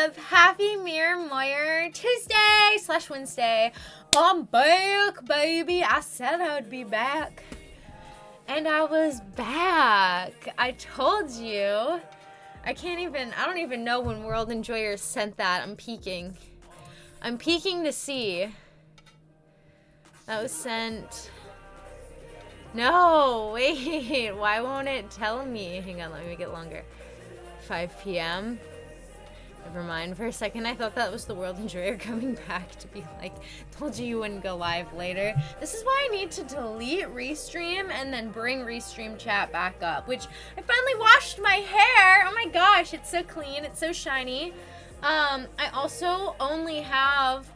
up? Happy Mirror Moyer Tuesday / Wednesday. I'm back, baby. I said I would be back. And I was back. I told you. I don't even know when World Enjoyers sent that. I'm peeking to see. That was sent. No, wait. Why won't it tell me? Hang on, let me make it longer. 5 p.m. Never mind. For a second, I thought that was the World Enjoyer coming back to be like, told you wouldn't go live later. This is why I need to delete Restream and then bring Restream chat back up, which I finally washed my hair. Oh my gosh, it's so clean. It's so shiny. I also only have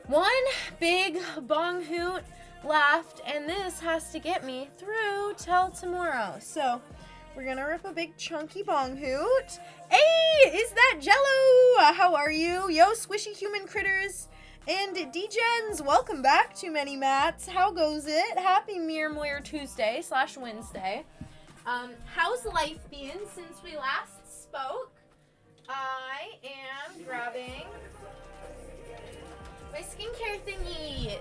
one big bong hoot left, and this has to get me through till tomorrow. So we're gonna rip a big chunky bong hoot. Hey, is that Jello? How are you? Yo, squishy human critters and D-Gens, welcome back to Many Mats. How goes it? Happy Mirror Moyer Tuesday / Wednesday. How's life been since we last spoke? I am grabbing my skincare thingies.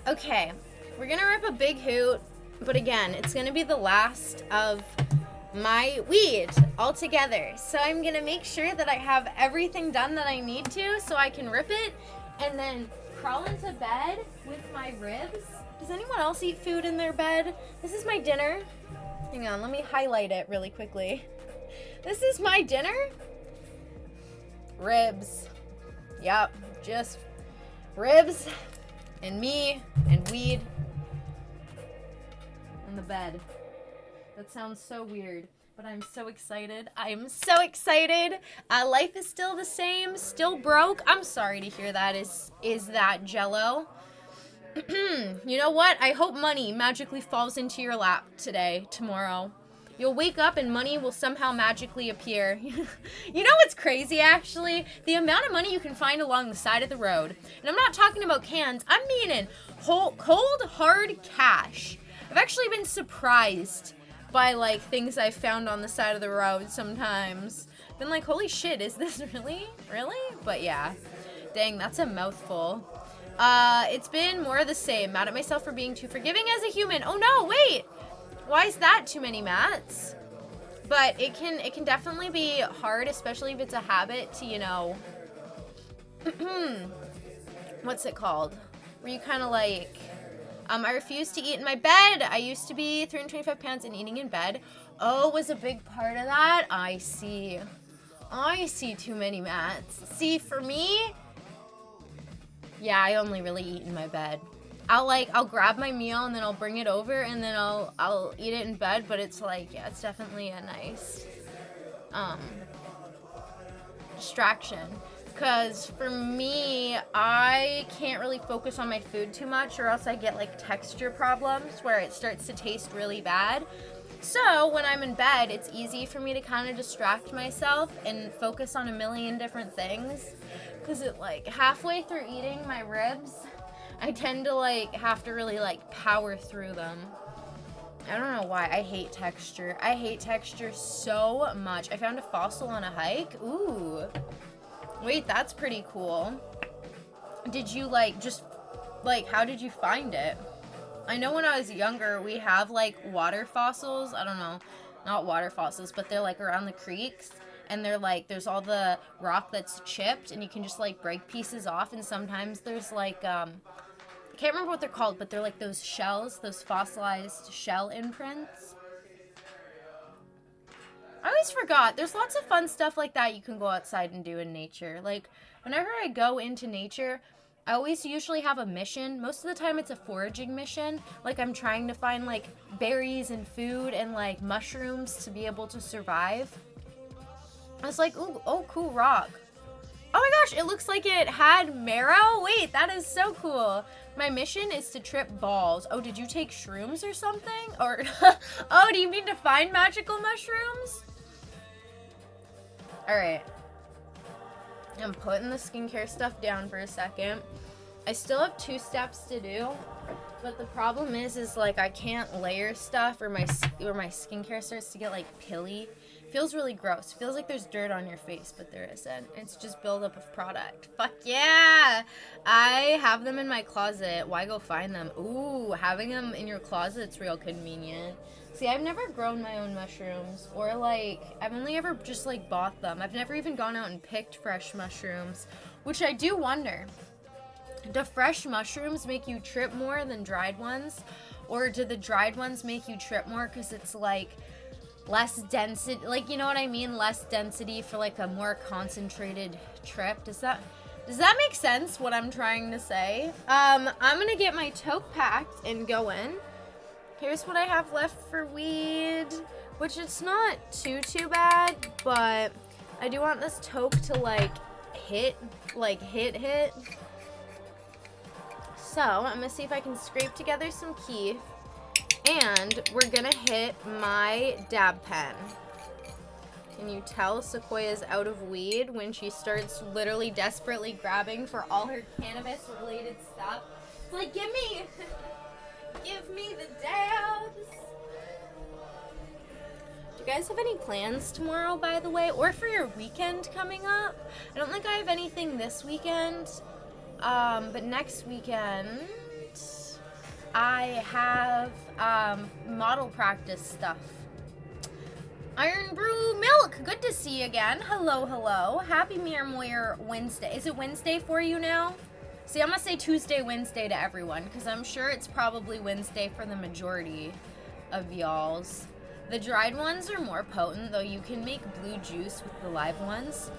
Okay, we're gonna rip a big hoot. But again, it's going to be the last of my weed altogether. So I'm going to make sure that I have everything done that I need to so I can rip it and then crawl into bed with my ribs. Does anyone else eat food in their bed? This is my dinner. Hang on, let me highlight it really quickly. This is my dinner. Ribs. Yep, just ribs and me and weed. In the bed. That sounds so weird, but I'm so excited. I'm so excited. Life is still the same, still broke. I'm sorry to hear that. Is that Jello? You know what? I hope money magically falls into your lap tomorrow. You'll wake up and money will somehow magically appear. You know what's crazy, actually? The amount of money you can find along the side of the road. And I'm not talking about cans. I'm meaning cold, hard cash. I've actually been surprised by, like, things I've found on the side of the road sometimes. Been like, holy shit, is this really? Really? But yeah. Dang, that's a mouthful. It's been more of the same. Mad at myself for being too forgiving as a human. Oh no, wait! Why is that too many mats? But it can definitely be hard, especially if it's a habit to, you know... what's it called? Where you kind of, like... I refuse to eat in my bed. I used to be 325 pounds and eating in bed. Oh, was a big part of that? I see too many mats. See, for me, yeah, I only really eat in my bed. I'll grab my meal and then I'll bring it over and then I'll eat it in bed, but it's like, yeah, it's definitely a nice, distraction. Because for me, I can't really focus on my food too much or else I get like texture problems where it starts to taste really bad. So when I'm in bed, it's easy for me to kind of distract myself and focus on a million different things. Because it like halfway through eating my ribs, I tend to like have to really like power through them. I don't know why. I hate texture. I hate texture so much. I found a fossil on a hike. Ooh. Wait, that's pretty cool. Did you, how did you find it? I know when I was younger, we have, like, water fossils. I don't know. Not water fossils, but they're, like, around the creeks. And they're, like, there's all the rock that's chipped, and you can just, like, break pieces off. And sometimes there's, like, I can't remember what they're called, but they're, like, those shells, those fossilized shell imprints. I always forgot. There's lots of fun stuff like that you can go outside and do in nature. Like, whenever I go into nature, I always usually have a mission. Most of the time it's a foraging mission. Like, I'm trying to find, like, berries and food and, like, mushrooms to be able to survive. I was like, ooh, oh, cool rock. Oh my gosh, it looks like it had marrow. Wait, that is so cool. My mission is to trip balls. Oh, did you take shrooms or something? Or, oh, do you mean to find magical mushrooms? All right. I'm putting the skincare stuff down for a second. I still have 2 steps to do, but the problem is like I can't layer stuff or my skincare starts to get like pilly. Feels really gross. Feels like there's dirt on your face, but there isn't. It's just buildup of product. Fuck yeah! I have them in my closet. Why go find them? Ooh, having them in your closet's real convenient. See, I've never grown my own mushrooms, or like, I've only ever just like bought them. I've never even gone out and picked fresh mushrooms, which I do wonder. Do fresh mushrooms make you trip more than dried ones? Or do the dried ones make you trip more because it's like less density, like, you know what I mean? Less density for like a more concentrated trip. Does that make sense, what I'm trying to say? I'm gonna get my toke packed and go in. Here's what I have left for weed, which it's not too bad, but I do want this toke to like hit. So I'm gonna see if I can scrape together some keef, and we're gonna hit my dab pen. Can you tell Sequoia's out of weed when she starts literally desperately grabbing for all her cannabis related stuff? It's like, give me the dabs. Do you guys have any plans tomorrow, by the way, or for your weekend coming up? I don't think I have anything this weekend. But next weekend, I have, model practice stuff. Iron Brew Milk, good to see you again. Hello. Happy Mere Moyer Wednesday. Is it Wednesday for you now? See, I'm gonna say Tuesday, Wednesday to everyone, because I'm sure it's probably Wednesday for the majority of y'alls. The dried ones are more potent, though you can make blue juice with the live ones.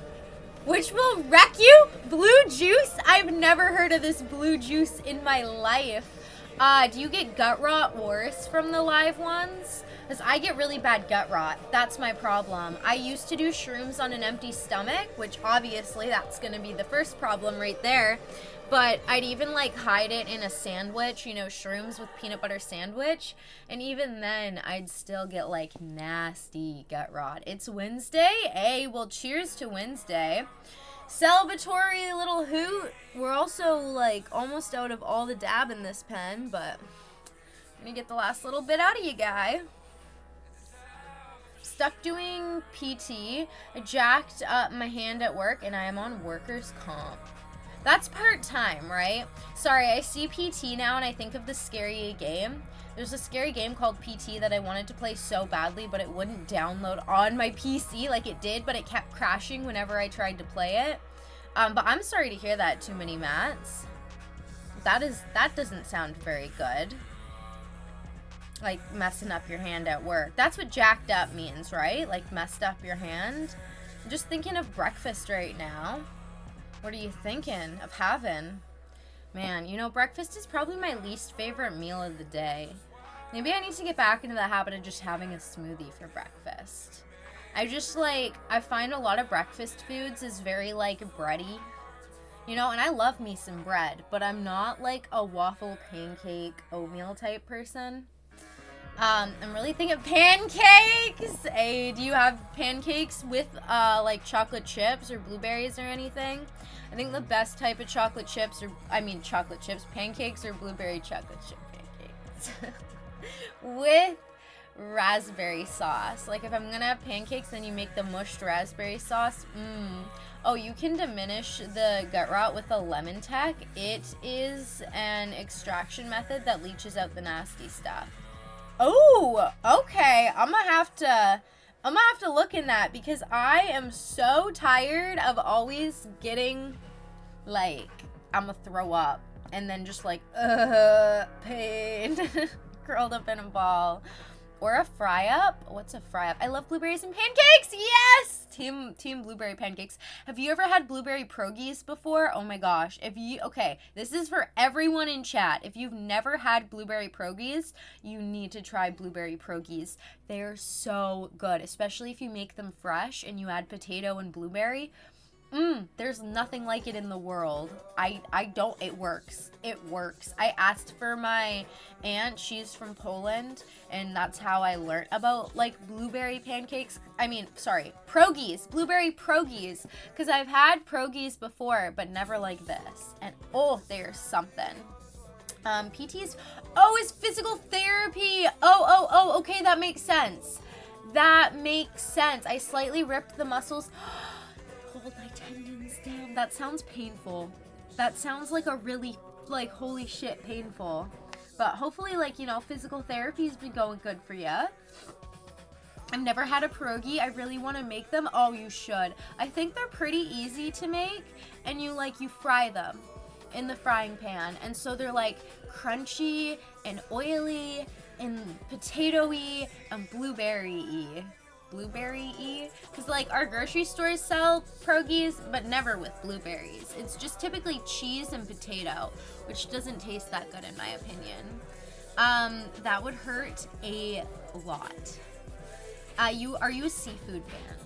Which will wreck you? Blue juice? I've never heard of this blue juice in my life. Do you get gut rot worse from the live ones? Because I get really bad gut rot. That's my problem. I used to do shrooms on an empty stomach, which obviously that's going to be the first problem right there. But I'd even like hide it in a sandwich, you know, shrooms with peanut butter sandwich. And even then, I'd still get like nasty gut rot. It's Wednesday. Hey, well, cheers to Wednesday. Celebratory little hoot. We're also like almost out of all the dab in this pen, but I'm gonna get the last little bit out of you, guy. Stuck doing PT. I jacked up my hand at work and I am on workers' comp. That's part-time, right? Sorry, I see PT now and I think of the scary game. There's a scary game called PT that I wanted to play so badly, but it wouldn't download on my PC like it did, but it kept crashing whenever I tried to play it. But I'm sorry to hear that, Too Many Mats. That doesn't sound very good. Like messing up your hand at work. That's what jacked up means, right? Like messed up your hand. I'm just thinking of breakfast right now. What are you thinking of having? Man, you know, breakfast is probably my least favorite meal of the day. Maybe I need to get back into the habit of just having a smoothie for breakfast. I find a lot of breakfast foods is very, like, bready. You know, and I love me some bread, but I'm not, like, a waffle, pancake, oatmeal type person. I'm really thinking of pancakes. Hey, do you have pancakes with, like, chocolate chips or blueberries or anything? I think the best type of pancakes are blueberry chocolate chip pancakes. With raspberry sauce. Like, if I'm gonna have pancakes, then you make the mushed raspberry sauce. Oh, you can diminish the gut rot with a lemon tech. It is an extraction method that leaches out the nasty stuff. Oh, okay. I'm gonna have to look in that because I am so tired of always getting, like, I'm gonna throw up and then just like, pain, curled up in a ball. Or a fry up. What's a fry up? I love blueberries and pancakes. Yes, team blueberry pancakes. Have you ever had blueberry pierogies before? Oh my gosh. Okay, this is for everyone in chat. If you've never had blueberry pierogies, you need to try blueberry pierogies. They're so good, especially if you make them fresh and you add potato and blueberry. There's nothing like it in the world. It works. It works. I asked for my aunt, she's from Poland, and that's how I learned about, like, blueberry pancakes. Pierogies. Blueberry pierogies. Because I've had pierogies before, but never like this. And, there's something. PT's, is physical therapy. Okay, that makes sense. I slightly ripped the muscles. Hold my tendons down. That sounds painful. That sounds like a really, like, holy shit painful. But hopefully, like, physical therapy's been going good for you. I've never had a pierogi. I really want to make them. Oh, you should. I think they're pretty easy to make, and you fry them in the frying pan. And so they're, like, crunchy and oily and potato-y and blueberry-y. Blueberry-y? Because, like, our grocery stores sell pierogies, but never with blueberries. It's just typically cheese and potato, which doesn't taste that good in my opinion. That would hurt a lot. Are you a seafood fan?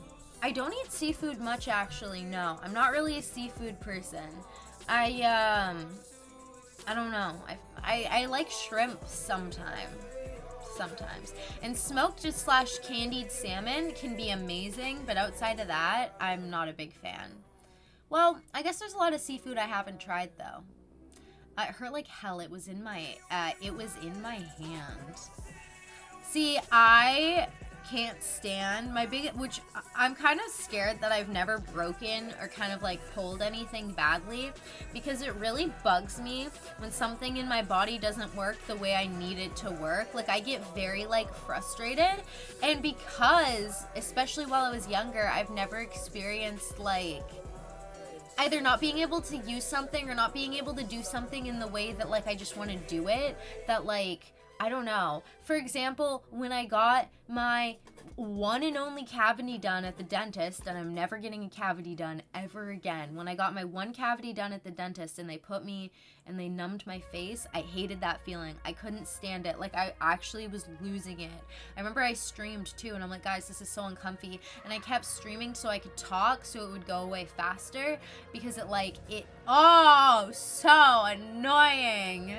I don't eat seafood much, actually, no. I'm not really a seafood person. I don't know. I like shrimp sometimes. And smoked / candied salmon can be amazing, but outside of that, I'm not a big fan. Well, I guess there's a lot of seafood I haven't tried, though. It hurt like hell. It was in my hand. See, I can't stand which I'm kind of scared that I've never broken or kind of like pulled anything badly, because it really bugs me when something in my body doesn't work the way I need it to work. Like, I get very, like, frustrated, and because, especially while I was younger, I've never experienced, like, either not being able to use something or not being able to do something in the way that, like, I just want to do it, that, like, I don't know. For example, when I got my one and only cavity done at the dentist, and I'm never getting a cavity done ever again. When I got my one cavity done at the dentist and they numbed my face, I hated that feeling. I couldn't stand it. Like, I actually was losing it. I remember I streamed too, and I'm like, guys, this is so uncomfy. And I kept streaming so I could talk so it would go away faster, because so annoying.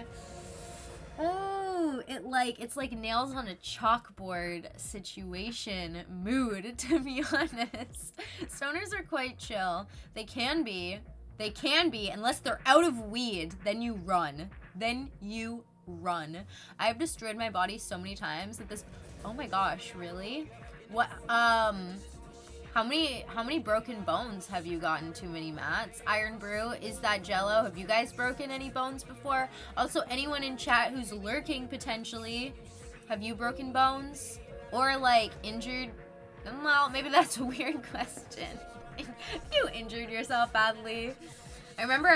Oh, it's like nails on a chalkboard situation mood, to be honest. Stoners are quite chill. They can be, unless they're out of weed, then you run. I've destroyed my body so many times that oh my gosh, really? What, How many broken bones have you gotten? Too many mats? Iron Brew, is that Jello? Have you guys broken any bones before? Also, anyone in chat who's lurking potentially, have you broken bones? Or, like, injured? Well, maybe that's a weird question. You injured yourself badly. I remember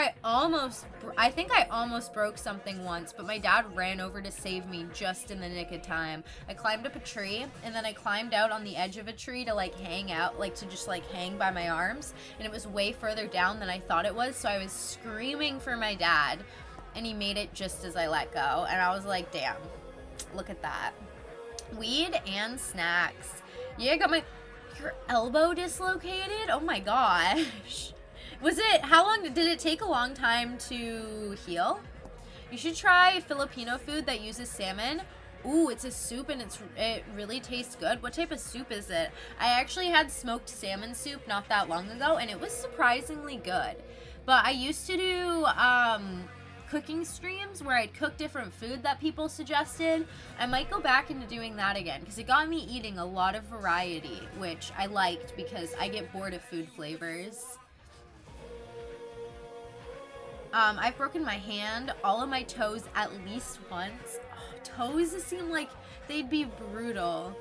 I think I almost broke something once, but my dad ran over to save me just in the nick of time. I climbed up a tree, and then I climbed out on the edge of a tree to, like, hang out, like, to just, like, hang by my arms, and it was way further down than I thought it was, so I was screaming for my dad, and he made it just as I let go, and I was like, damn, look at that. Weed and snacks. Yeah, I got your elbow dislocated? Oh my gosh. How long, did it take a long time to heal? You should try Filipino food that uses salmon. Ooh, it's a soup and it really tastes good. What type of soup is it? I actually had smoked salmon soup not that long ago, and it was surprisingly good. But I used to do cooking streams where I'd cook different food that people suggested. I might go back into doing that again, because it got me eating a lot of variety, which I liked because I get bored of food flavors. I've broken my hand, all of my toes at least once. Oh, toes seem like they'd be brutal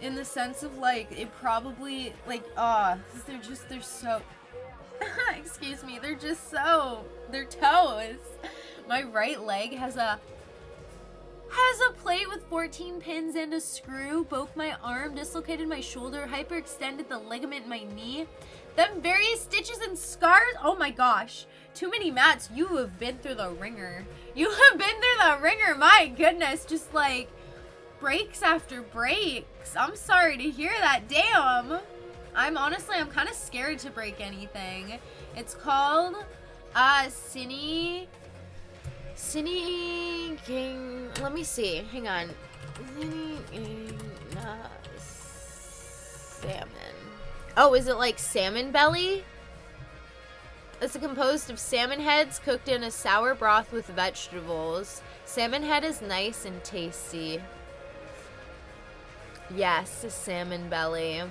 in the sense of, like, it probably, like, they're so, excuse me, they're toes. My right leg has a plate with 14 pins and a screw, broke my arm, dislocated my shoulder, hyperextended the ligament in my knee. Them various stitches and scars, oh my gosh. Too many mats. You have been through the ringer. My goodness. Just, like, breaks after breaks. I'm sorry to hear that. Damn. I'm kind of scared to break anything. It's called Cine King. Let me see. Hang on. Salmon. Oh, is it like salmon belly? It's composed of salmon heads cooked in a sour broth with vegetables. Salmon head is nice and tasty. Yes, a salmon belly.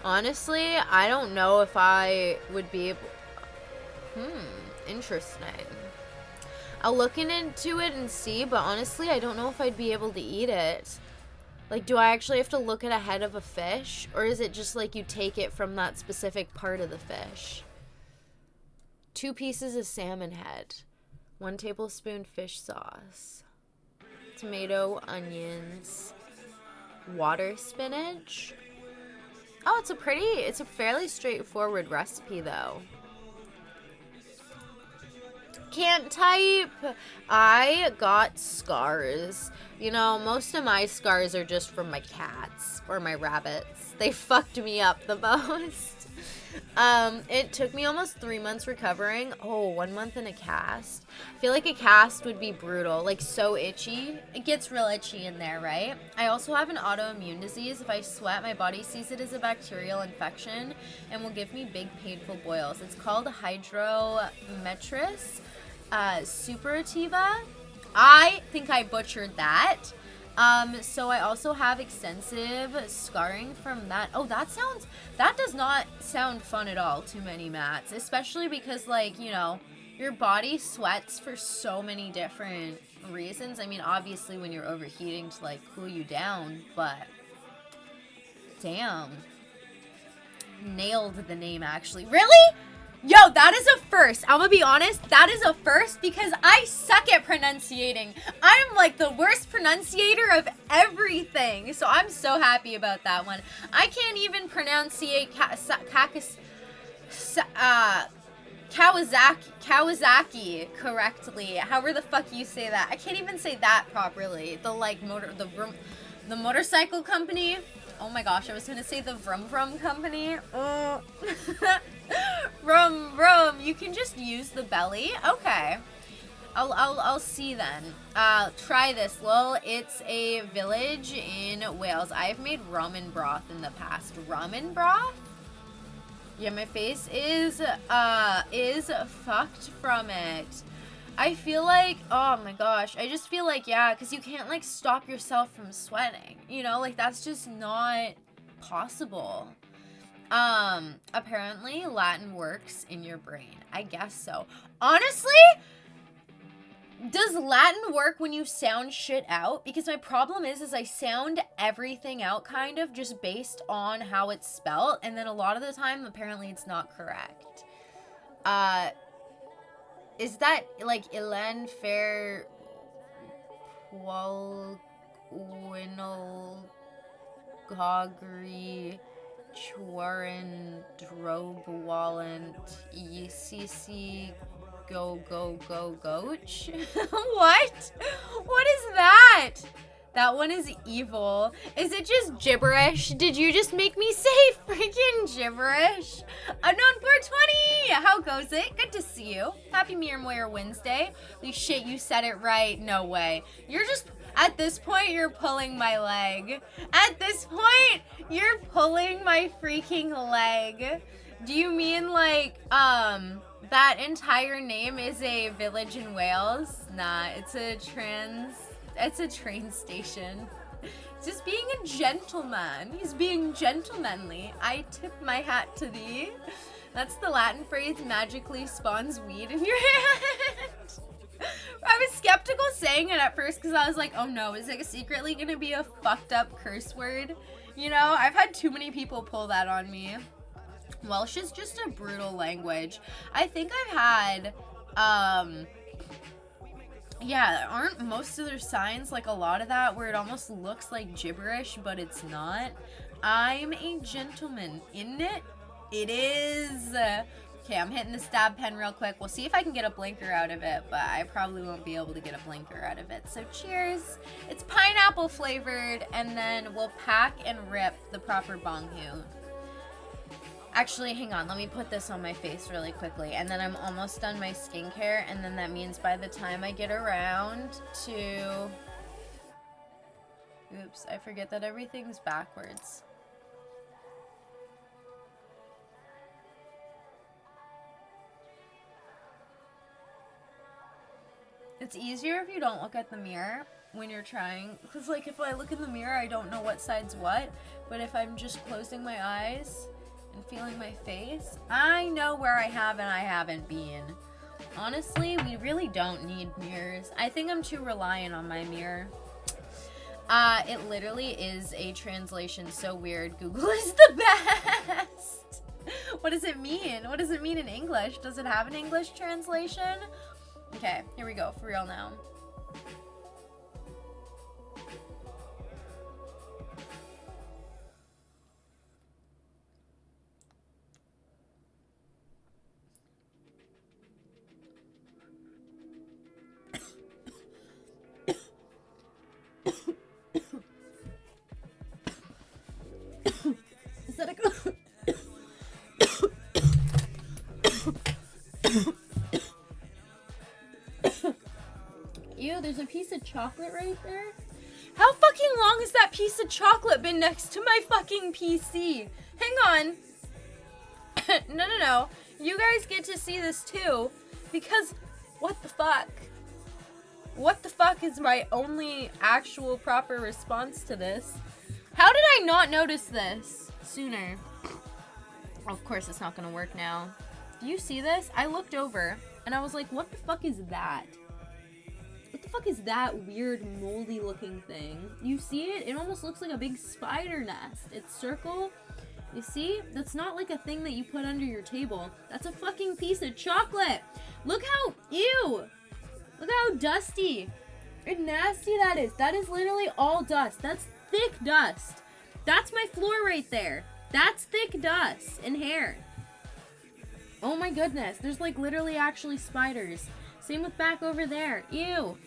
Honestly, I don't know if I would be able... interesting. I'll look into it and see, but honestly, I don't know if I'd be able to eat it. Like, do I actually have to look at a head of a fish? Or is it just like you take it from that specific part of the fish? 2 pieces of salmon head. 1 tablespoon fish sauce. Tomato, onions. Water spinach. Oh, it's a fairly straightforward recipe though. Can't type. I got scars. You know, most of my scars are just from my cats or my rabbits. They fucked me up the most. It took me almost 3 months recovering. 1 month in a cast. I feel like a cast would be brutal, like so itchy. It gets real itchy in there, right? I also have an autoimmune disease. If I sweat, my body sees it as a bacterial infection and will give me big painful boils. It's called hydrometris suppurativa. I think I butchered that. So I also have extensive scarring from that. Oh, that does not sound fun at all, too many mats. Especially because, like, you know, your body sweats for so many different reasons. I mean, obviously when you're overheating to, like, cool you down, but damn. Nailed the name, actually. Really? Yo, that is a first. I'm gonna be honest, that is a first because I suck at pronunciating. I'm like the worst pronunciator of everything. So I'm so happy about that one. I can't even pronunciate Kawasaki correctly. However the fuck you say that. I can't even say that properly. The motorcycle company. Oh my gosh, I was gonna say the Vroom Vroom company. Oh. Vroom. You can just use the belly. Okay. I'll see then. Try this, lol. It's a village in Wales. I've made ramen broth in the past. Ramen broth? Yeah, my face is fucked from it. I feel like, oh my gosh, I just feel like, yeah, because you can't, like, stop yourself from sweating, you know, like, that's just not possible. Apparently Latin works in your brain. I guess so. Honestly, does Latin work when you sound shit out? Because my problem is I sound everything out kind of just based on how it's spelled, and then a lot of the time, apparently it's not correct. Is that, like, Ilen Fair Winal Gogri Chwarin Drobwalent ECC Go Goach? What? What is that? That one is evil. Is it just gibberish? Did you just make me say freaking gibberish? Unknown 420! How goes it? Good to see you. Happy Mere Moyer Wednesday. Holy shit, you said it right. No way. You're just, at this point, you're pulling my leg. At this point, you're pulling my freaking leg. Do you mean like, that entire name is a village in Wales? Nah, it's a train station. Just being a gentleman. He's being gentlemanly. I tip my hat to thee. That's the Latin phrase, magically spawns weed in your hand. I was skeptical saying it at first because I was like, oh no, is it secretly going to be a fucked up curse word? You know, I've had too many people pull that on me. Welsh is just a brutal language. I think I've had, yeah, aren't most of their signs like a lot of that where it almost looks like gibberish, but it's not? I'm a gentleman, isn't it? It is. Okay, I'm hitting the stab pen real quick. We'll see if I can get a blinker out of it, but I probably won't be able to get a blinker out of it. So cheers. It's pineapple flavored, and then we'll pack and rip the proper bonghu. Actually, hang on. Let me put this on my face really quickly. And then I'm almost done my skincare. And then that means by the time I get around to... Oops, I forget that everything's backwards. It's easier if you don't look at the mirror when you're trying. Because, like, if I look in the mirror, I don't know what side's what. But if I'm just closing my eyes and feeling my face, I know where I have and I haven't been. Honestly, we really don't need mirrors. I think I'm too reliant on my mirror. It literally is a translation so weird. Google is the best. What does it mean? What does it mean in English? Does it have an English translation? Okay, here we go, for real now. Is that a go? Ew, there's a piece of chocolate right there. How fucking long has that piece of chocolate been next to my fucking PC? Hang on. No. You guys get to see this too. Because, what the fuck? What the fuck is my only actual proper response to this? How did I not notice this sooner? Of course it's not gonna work now. Do you see this? I looked over and I was like, what the fuck is that? What the fuck is that weird moldy looking thing? You see it? It almost looks like a big spider nest. It's circle. You see? That's not like a thing that you put under your table. That's a fucking piece of chocolate. Look how, ew. Look how dusty and nasty that is. That is literally all dust. That's thick dust. That's my floor right there. That's thick dust and hair. Oh my goodness. There's like literally actually spiders. Same with back over there. Ew.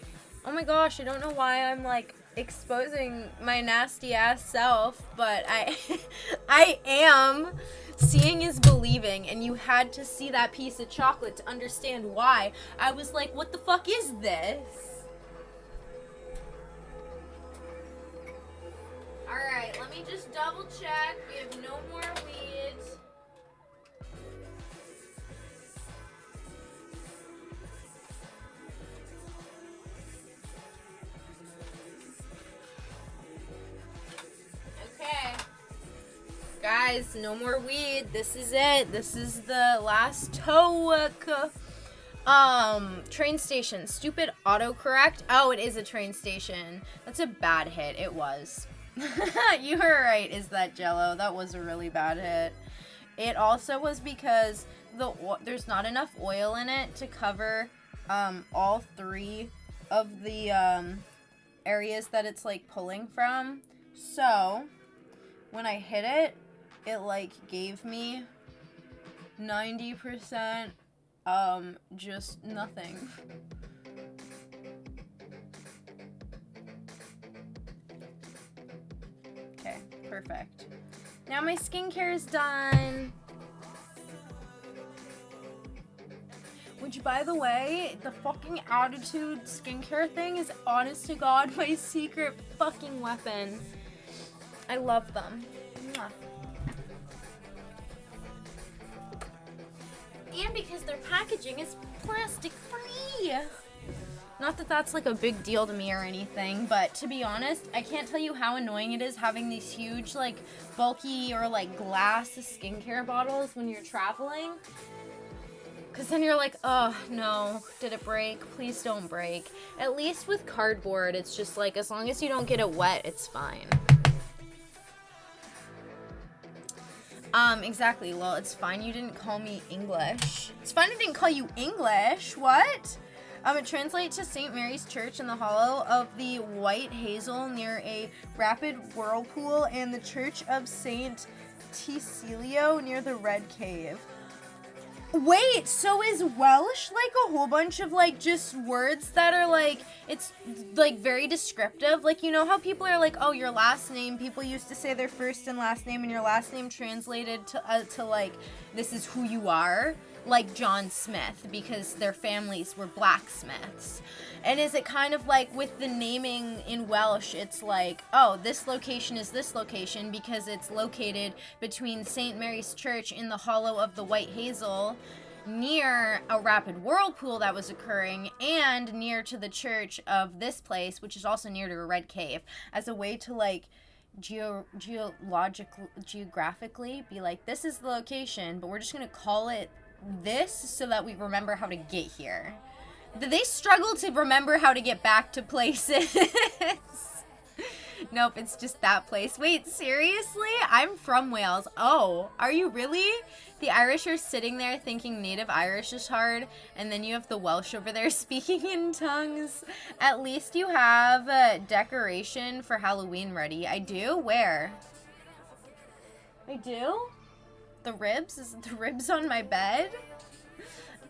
Oh my gosh. I don't know why I'm like exposing my nasty ass self, but I am. Seeing is believing, and you had to see that piece of chocolate to understand why. I was like, what the fuck is this? Alright, let me just double check. We have no more weed. Okay. Guys, no more weed. This is it. This is the last Toke. Train station. Stupid autocorrect. Oh, it is a train station. That's a bad hit. It was. You were right, is that Jello? That was a really bad hit. It also was because there's not enough oil in it to cover all three of the areas that it's like pulling from. So when I hit it, it like gave me 90% just nothing. Okay, perfect. Now my skincare is done. Which, by the way, the fucking Attitude skincare thing is honest to God my secret fucking weapon. I love them. Mwah. And because their packaging is plastic free. Not that that's like a big deal to me or anything, but to be honest, I can't tell you how annoying it is having these huge like bulky or like glass skincare bottles when you're traveling. Cause then you're like, oh no, did it break? Please don't break. At least with cardboard, it's just like as long as you don't get it wet, it's fine. Exactly. Well, it's fine you didn't call me English. It's fine I didn't call you English. What? It translates to St. Mary's Church in the hollow of the White Hazel near a rapid whirlpool and the Church of St. Cecilio near the Red Cave. Wait, so is Welsh like a whole bunch of like just words that are like, it's like very descriptive? Like, you know how people are like, oh, your last name, people used to say their first and last name, and your last name translated to like, this is who you are? Like John Smith, because their families were blacksmiths. And is it kind of like with the naming in Welsh, it's like, oh, this location is this location because it's located between St. Mary's Church in the hollow of the White Hazel, near a rapid whirlpool that was occurring, and near to the church of this place, which is also near to a red cave, as a way to like geographically be like, this is the location, but we're just going to call it this so that we remember how to get here. They struggle to remember how to get back to places. Nope, it's just that place. Wait, seriously? I'm from Wales. Oh, are you really? The Irish are sitting there thinking native Irish is hard, and then you have the Welsh over there speaking in tongues. At least you have a decoration for Halloween ready. I do? Where? I do? The ribs? Is it the ribs on my bed?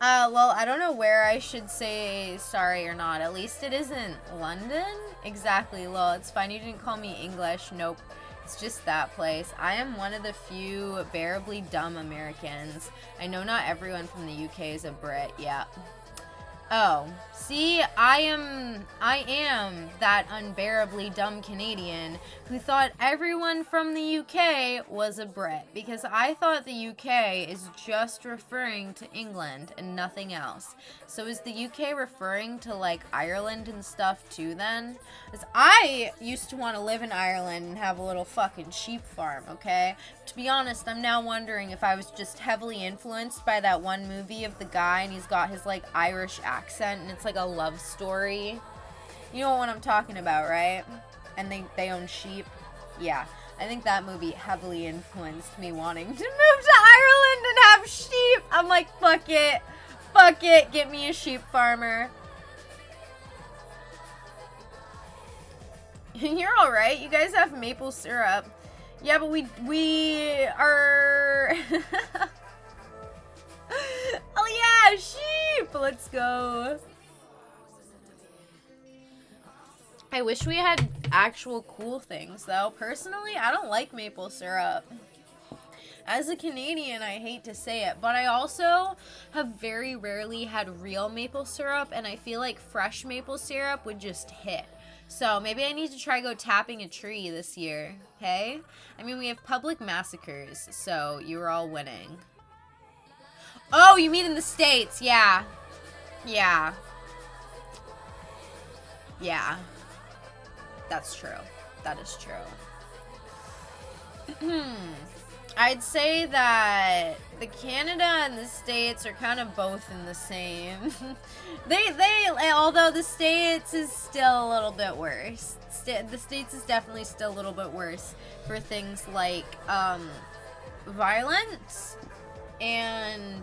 Well, I don't know where I should say sorry or not. At least it isn't London. Exactly, lol. It's fine. You didn't call me English. Nope. It's just that place. I am one of the few bearably dumb Americans. I know not everyone from the UK is a Brit. Yeah. Oh, see, I am that unbearably dumb Canadian who thought everyone from the UK was a Brit, because I thought the UK is just referring to England and nothing else. So is the UK referring to like Ireland and stuff too then? Because I used to want to live in Ireland and have a little fucking sheep farm, okay? To be honest, I'm now wondering if I was just heavily influenced by that one movie of the guy and he's got his like Irish accent and it's like a love story. You know what I'm talking about, right? And they own sheep. Yeah, I think that movie heavily influenced me wanting to move to Ireland and have sheep. I'm like, fuck it, get me a sheep farmer. You're alright, you guys have maple syrup. Yeah, but we are... Oh yeah, sheep! Let's go. I wish we had actual cool things, though. Personally, I don't like maple syrup. As a Canadian, I hate to say it, but I also have very rarely had real maple syrup, and I feel like fresh maple syrup would just hit. So maybe I need to try go tapping a tree this year, okay? I mean, we have public massacres, so you were all winning. Oh, you mean in the States? Yeah. Yeah. Yeah. That's true. That is true. I'd say that the Canada and the States are kind of both in the same. Although the States is still a little bit worse. The States is definitely still a little bit worse for things like violence and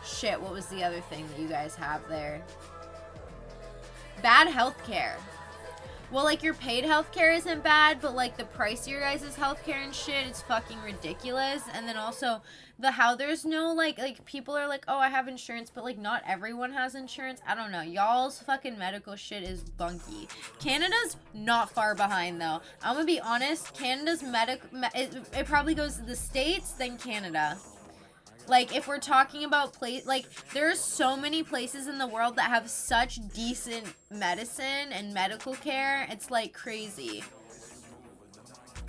shit, what was the other thing that you guys have there? Bad healthcare. Well, like, your paid healthcare isn't bad, but, like, the price of your guys' healthcare and shit is fucking ridiculous. And then also, how there's no, like, people are like, oh, I have insurance, but, like, not everyone has insurance. I don't know. Y'all's fucking medical shit is bunky. Canada's not far behind, though. I'm gonna be honest, Canada's it probably goes to the States, then Canada. Like, if we're talking about there's so many places in the world that have such decent medicine and medical care. It's, like, crazy.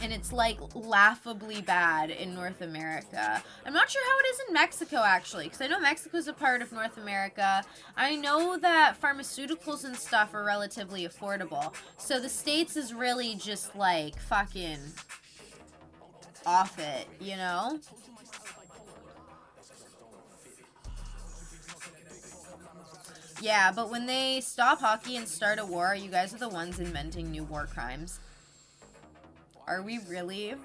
And it's, like, laughably bad in North America. I'm not sure how it is in Mexico, actually, because I know Mexico's a part of North America. I know that pharmaceuticals and stuff are relatively affordable. So the States is really just, like, fucking off it, you know? Yeah, but when they stop hockey and start a war, you guys are the ones inventing new war crimes. Are we really?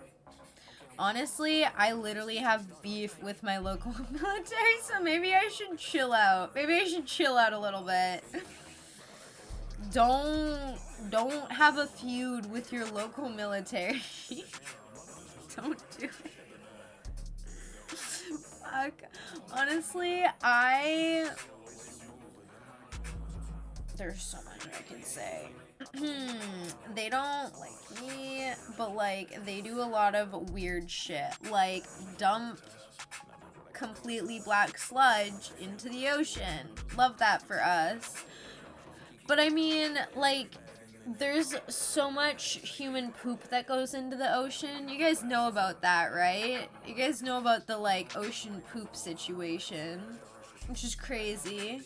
Honestly, I literally have beef with my local military, so maybe I should chill out. Maybe I should chill out a little bit. Don't have a feud with your local military. Don't do it. fuck. Honestly, there's so much I can say. They don't like me, but like they do a lot of weird shit, like dump completely black sludge into the ocean. Love that for us. But I mean, like, there's so much human poop that goes into the ocean. You guys know about that, right? You guys know about the like ocean poop situation, which is crazy.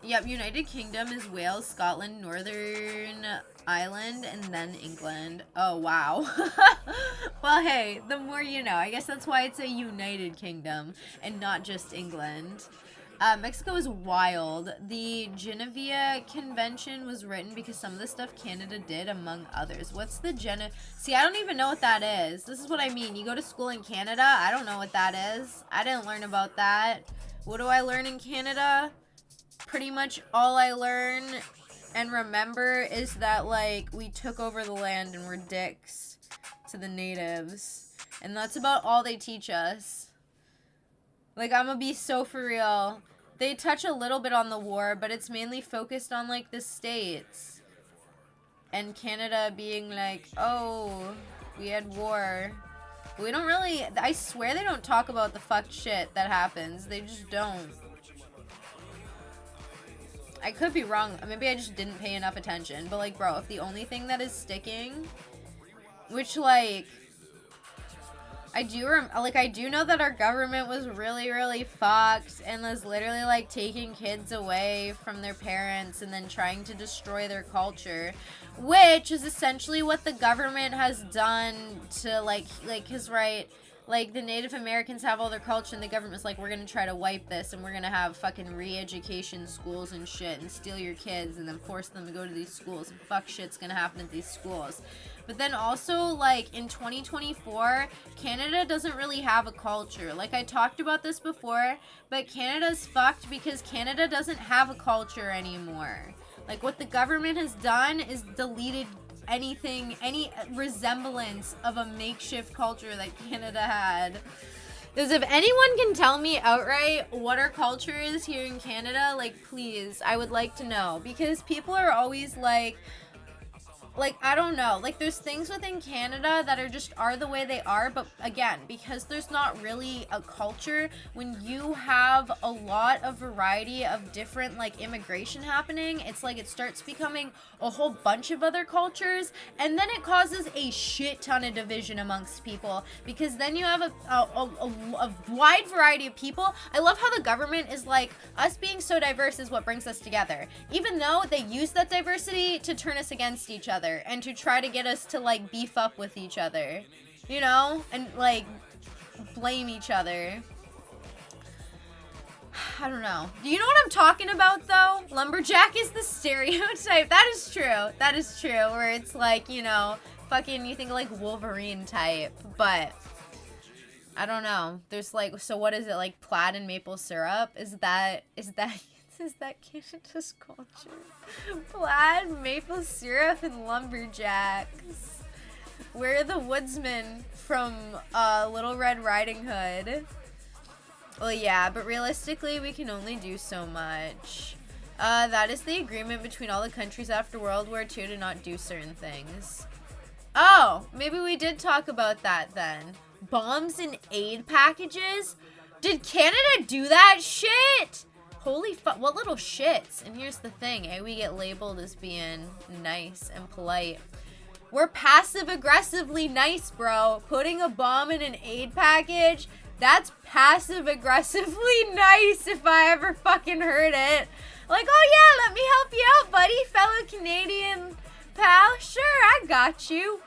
Yep, United Kingdom is Wales, Scotland, Northern Ireland, and then England. Oh, wow. Well, hey, the more you know. I guess that's why it's a United Kingdom and not just England. Mexico is wild. The Geneva Convention was written because some of the stuff Canada did, among others. What's the See, I don't even know what that is. This is what I mean. You go to school in Canada? I don't know what that is. I didn't learn about that. What do I learn in Canada? Pretty much all I learn and remember is that, like, we took over the land and we're dicks to the natives. And that's about all they teach us. Like, I'm gonna be so for real. They touch a little bit on the war, but it's mainly focused on, like, the States. And Canada being like, oh, we had war. We don't really, I swear they don't talk about the fucked shit that happens. They just don't. I could be wrong. Maybe I just didn't pay enough attention. But, like, bro, if the only thing that is sticking, which, like, I do know that our government was really, really fucked and was literally, like, taking kids away from their parents and then trying to destroy their culture, which is essentially what the government has done to, like, cause, right, like, the Native Americans have all their culture, and the government's like, we're gonna try to wipe this, and we're gonna have fucking re-education schools and shit, and steal your kids, and then force them to go to these schools, and fuck shit's gonna happen at these schools. But then also, like, in 2024, Canada doesn't really have a culture. Like, I talked about this before, but Canada's fucked because Canada doesn't have a culture anymore. Like, what the government has done is deleted any resemblance of a makeshift culture that Canada had. Because if anyone can tell me outright what our culture is here in Canada, like, please, I would like to know. Because people are always like, I don't know, like, there's things within Canada that are the way they are, but again, because there's not really a culture, when you have a lot of variety of different, like, immigration happening, it's like it starts becoming a whole bunch of other cultures, and then it causes a shit ton of division amongst people, because then you have a wide variety of people. I love how the government is like, us being so diverse is what brings us together, even though they use that diversity to turn us against each other and to try to get us to, like, beef up with each other, you know, and, like, blame each other. I don't know. Do you know what I'm talking about, though? Lumberjack is the stereotype. That is true. That is true. Where it's like, you know, fucking, you think like Wolverine type, but I don't know. There's like, so what is it, like plaid and maple syrup? Is that Canada's culture? Plaid, maple syrup, and lumberjacks. We're the woodsmen from Little Red Riding Hood. Well, yeah, but realistically, we can only do so much. That is the agreement between all the countries after World War II to not do certain things. Oh, maybe we did talk about that then. Bombs and aid packages? Did Canada do that shit? Holy fuck, what little shits. And here's the thing, we get labeled as being nice and polite. We're passive-aggressively nice, bro. Putting a bomb in an aid package, that's passive-aggressively nice if I ever fucking heard it. Like, oh yeah, let me help you out, buddy, fellow Canadian pal. Sure, I got you.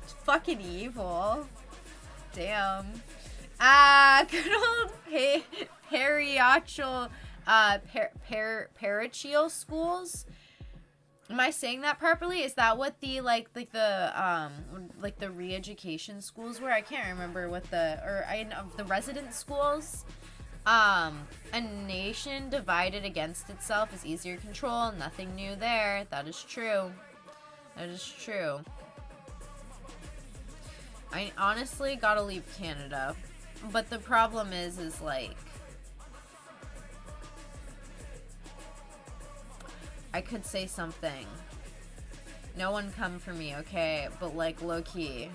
It's fucking evil. Damn. Good old parochial, parochial schools. Am I saying that properly? Is that what the the re-education schools were? I can't remember what the resident schools. A nation divided against itself is easier to control. Nothing new there. That is true. That is true. I honestly gotta leave Canada. But the problem is like, I could say something. No one come for me, okay? But like, low key,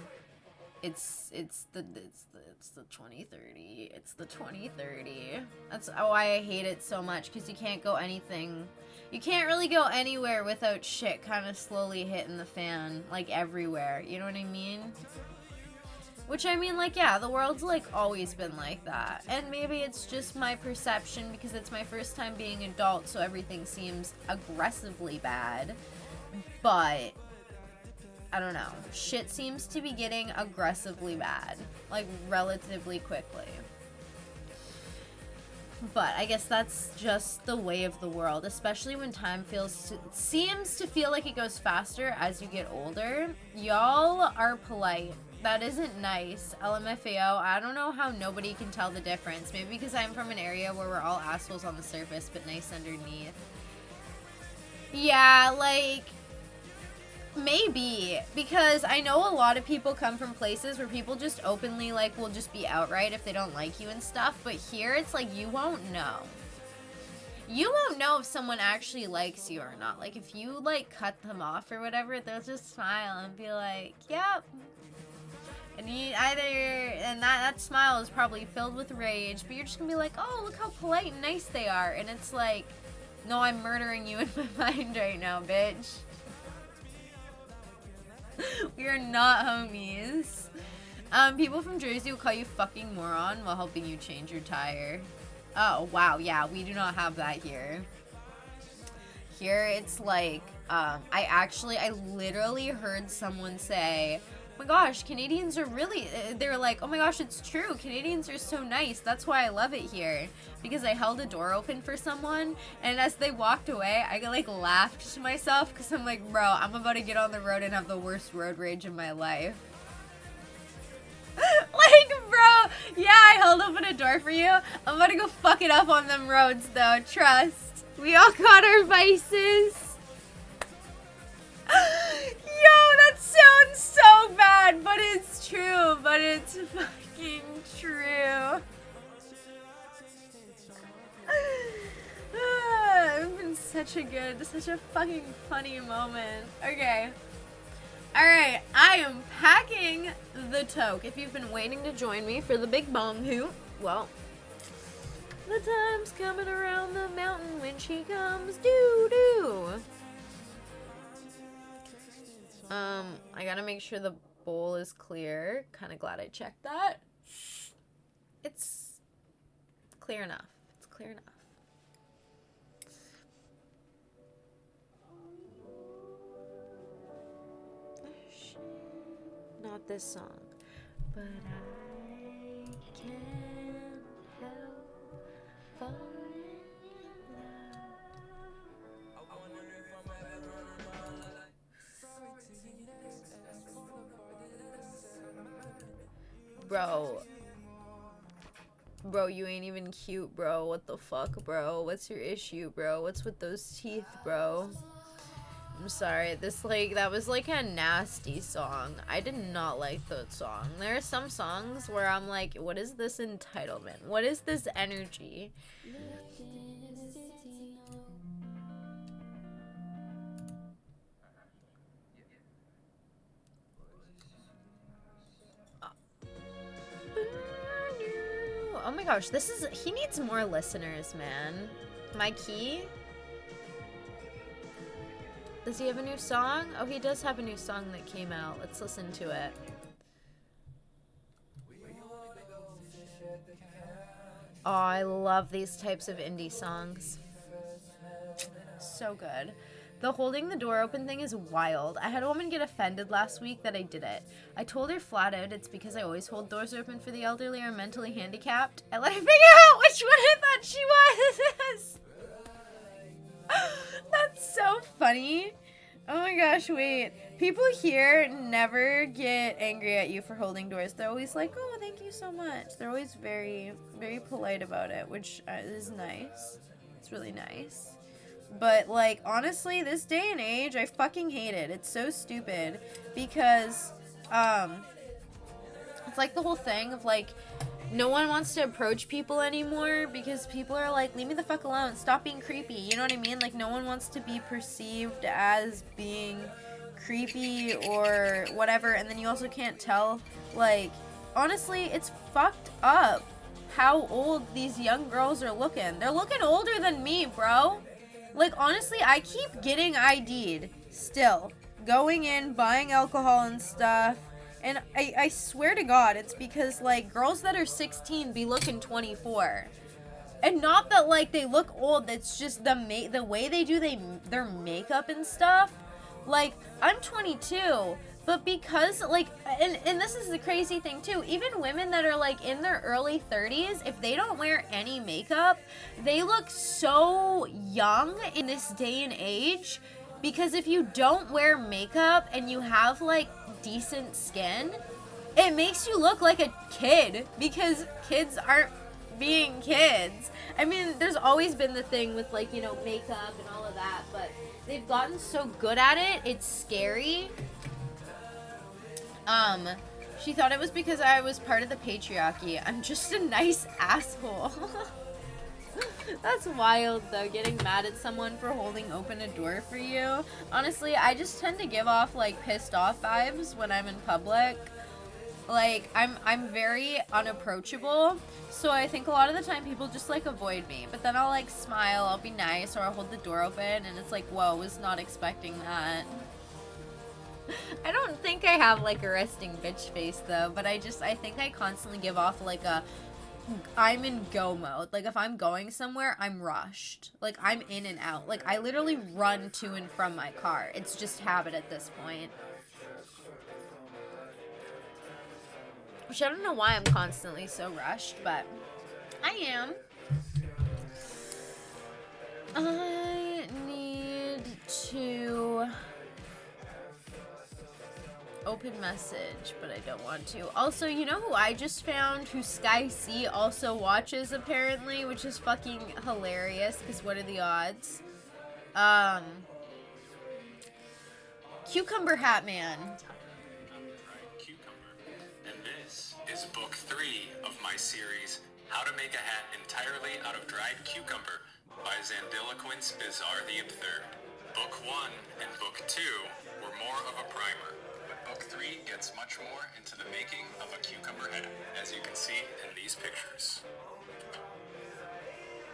it's the 2030. It's the 2030. That's why I hate it so much, because you can't go anything. You can't really go anywhere without shit kind of slowly hitting the fan, like everywhere. You know what I mean? Which, I mean, like, yeah, the world's, like, always been like that. And maybe it's just my perception because it's my first time being adult, so everything seems aggressively bad. But, I don't know. Shit seems to be getting aggressively bad. Like, relatively quickly. But I guess that's just the way of the world, especially when time seems to feel like it goes faster as you get older. Y'all are polite. That isn't nice. LMFAO, I don't know how nobody can tell the difference. Maybe because I'm from an area where we're all assholes on the surface, but nice underneath. Yeah, like, maybe. Because I know a lot of people come from places where people just openly, like, will just be outright if they don't like you and stuff. But here, it's like, you won't know. You won't know if someone actually likes you or not. Like, if you, like, cut them off or whatever, they'll just smile and be like, yep. And that smile is probably filled with rage, but you're just gonna be like, oh, look how polite and nice they are. And it's like, no, I'm murdering you in my mind right now, bitch. We are not homies. People from Jersey will call you fucking moron while helping you change your tire. Oh, wow, yeah, we do not have that here. Here, it's like, I literally heard someone say, oh my gosh, Canadians are really, they were like, oh my gosh, it's true, Canadians are so nice, that's why I love it here, because I held a door open for someone, and as they walked away, I like laughed to myself, because I'm like, bro, I'm about to get on the road and have the worst road rage of my life. Like, bro, yeah, I held open a door for you, I'm about to go fuck it up on them roads, though, trust. We all got our vices. Yo, that sounds so bad, but it's true, but it's fucking true. It's been such a fucking funny moment. Okay. Alright, I am packing the toque. If you've been waiting to join me for the big bong hoot, well, the time's coming around the mountain when she comes doo-doo. I gotta make sure the bowl is clear. Kinda glad I checked that. It's clear enough. It's clear enough. Oh, shit. Not this song. But I can't help falling in love. Bro, you ain't even cute, bro. What the fuck, bro? What's your issue, bro? What's with those teeth, bro? I'm sorry. That was like a nasty song. I did not like that song. There are some songs where I'm like, what is this entitlement? What is this energy? Oh my gosh, he needs more listeners, man. My key? Does he have a new song? Oh, he does have a new song that came out. Let's listen to it. Oh, I love these types of indie songs. So good. The holding the door open thing is wild. I had a woman get offended last week that I did it. I told her flat out it's because I always hold doors open for the elderly or mentally handicapped. I let her figure out which one I thought she was. That's so funny. Oh my gosh, wait. People here never get angry at you for holding doors. They're always like, oh, thank you so much. They're always very, very polite about it, which is nice. It's really nice. But, like, honestly, this day and age, I fucking hate it. It's so stupid. Because, it's like the whole thing of, like, no one wants to approach people anymore because people are like, leave me the fuck alone. Stop being creepy. You know what I mean? Like, no one wants to be perceived as being creepy or whatever. And then you also can't tell, like, honestly, it's fucked up how old these young girls are looking. They're looking older than me, bro. Like, honestly, I keep getting ID'd still. Going in, buying alcohol and stuff. And I swear to God, it's because, like, girls that are 16 be looking 24. And not that, like, they look old. It's just the way they do their makeup and stuff. Like, I'm 22. But because, like, and this is the crazy thing, too. Even women that are, like, in their early 30s, if they don't wear any makeup, they look so young in this day and age. Because if you don't wear makeup and you have, like, decent skin, it makes you look like a kid. Because kids aren't being kids. I mean, there's always been the thing with, like, you know, makeup and all of that. But they've gotten so good at it, it's scary. She thought it was because I was part of the patriarchy. I'm just a nice asshole. That's wild, though, getting mad at someone for holding open a door for you. Honestly, I just tend to give off, like, pissed off vibes when I'm in public. Like, I'm very unapproachable, so I think a lot of the time people just, like, avoid me. But then I'll, like, smile, I'll be nice, or I'll hold the door open, and it's like, whoa, was not expecting that. I don't think I have, like, a resting bitch face, though, but I think I constantly give off, like, I'm in go mode. Like, if I'm going somewhere, I'm rushed. Like, I'm in and out. Like, I literally run to and from my car. It's just habit at this point. Which I don't know why I'm constantly so rushed, but I am. I need to open message, but I don't want to. Also, you know who I just found who Sky C also watches, apparently, which is fucking hilarious, because what are the odds? Cucumber Hat Man. And this is book 3 of my series, How to Make a Hat Entirely Out of Dried Cucumber by Zandiloquence Bizarre the Absurd. Book 1 and book 2 were more of a primer. Book 3 gets much more into the making of a cucumber hat, as you can see in these pictures.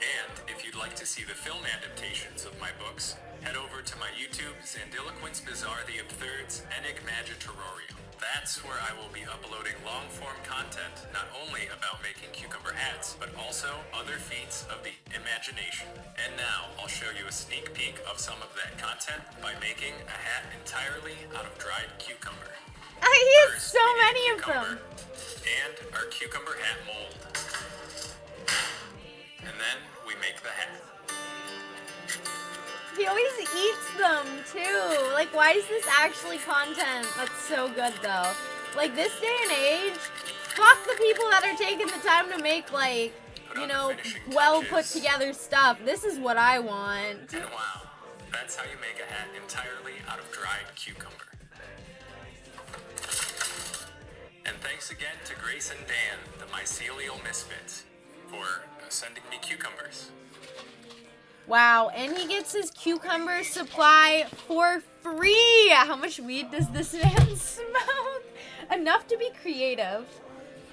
And if you'd like to see the film adaptations of my books, head over to my YouTube, Zandiloquence Bizarre the Absurd's Enigmagiterorium. That's where I will be uploading long-form content, not only about making cucumber hats, but also other feats of the imagination. And now, I'll show you a sneak peek of some of that content by making a hat entirely out of dried cucumber. He has so many of them. And our cucumber hat mold. And then we make the hat. He always eats them, too. Like, why is this actually content? That's so good, though. Like, this day and age, fuck the people that are taking the time to make, like, you know, well put together stuff. This is what I want. And wow, that's how you make a hat entirely out of dried cucumber. And thanks again to Grace and Dan, the mycelial misfits, for sending me cucumbers. Wow, and he gets his cucumber supply for free. How much weed does this man smoke? Enough to be creative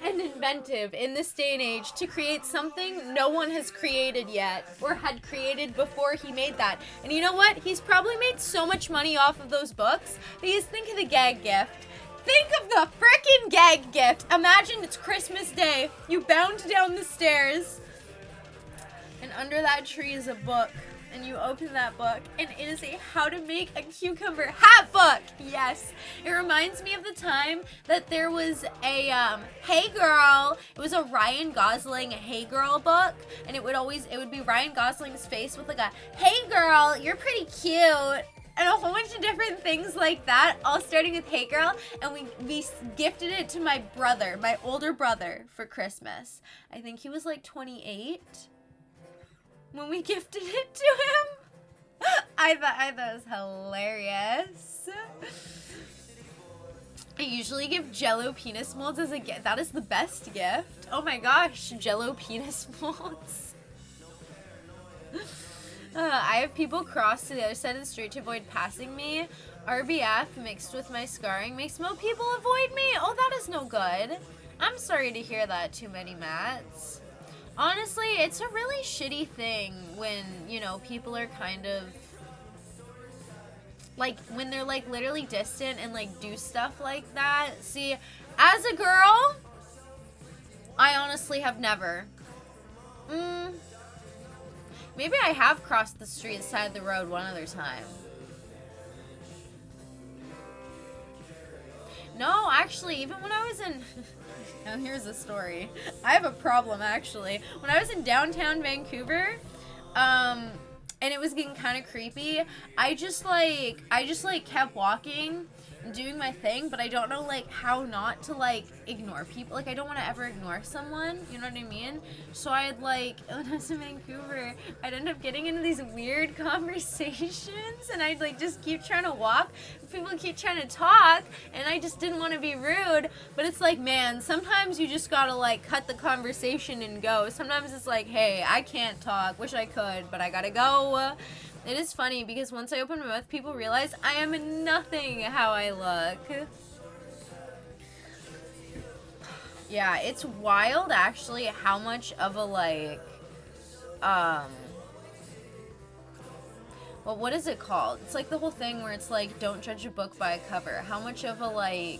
and inventive in this day and age to create something no one has created yet or had created before he made that. And you know what? He's probably made so much money off of those books. Because think of the gag gift. Think of the frickin' gag gift. Imagine it's Christmas Day. You bound down the stairs. And under that tree is a book, and you open that book, and it is a how to make a cucumber hat book. Yes, it reminds me of the time that there was a Hey Girl. It was a Ryan Gosling Hey Girl book, and it would be Ryan Gosling's face with like a Hey Girl, you're pretty cute. And a whole bunch of different things like that, all starting with Hey Girl, and we gifted it to my brother, my older brother, for Christmas. I think he was like 28. When we gifted it to him. I thought it was hilarious. I usually give Jello penis molds as a gift. That is the best gift. Oh my gosh, Jello penis molds. I have people cross to the other side of the street to avoid passing me. RBF mixed with my scarring makes more people avoid me. Oh, that is no good. I'm sorry to hear that, too many Matts. Honestly, it's a really shitty thing when, you know, people are kind of, like, when they're, like, literally distant and, like, do stuff like that. See, as a girl, I honestly have never. Maybe I have crossed the street side of the road one other time. No, actually, even when I was in... Now here's a story. I have a problem, actually. When I was in downtown Vancouver, and it was getting kind of creepy, I just kept walking and doing my thing, but I don't know, like, how not to, like, ignore people. Like, I don't want to ever ignore someone, you know what I mean? So I'd, like, when I was in Vancouver, I'd end up getting into these weird conversations, and I'd, like, just keep trying to walk. People keep trying to talk, and I just didn't want to be rude, but it's like, man, sometimes you just gotta, like, cut the conversation and go. Sometimes it's like, hey, I can't talk, wish I could, but I gotta go. It is funny, because once I open my mouth, people realize I am nothing how I look. Yeah, it's wild, actually, how much of a, like, well, what is it called? It's like the whole thing where it's like, don't judge a book by a cover. How much of a, like,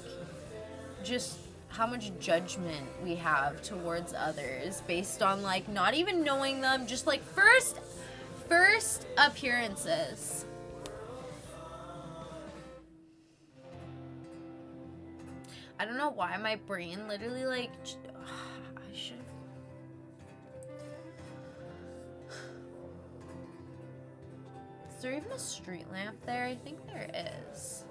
just how much judgment we have towards others based on, like, not even knowing them, just, like, first appearances. I don't know why my brain literally, like, I should... Is there even a street lamp there? I think there is.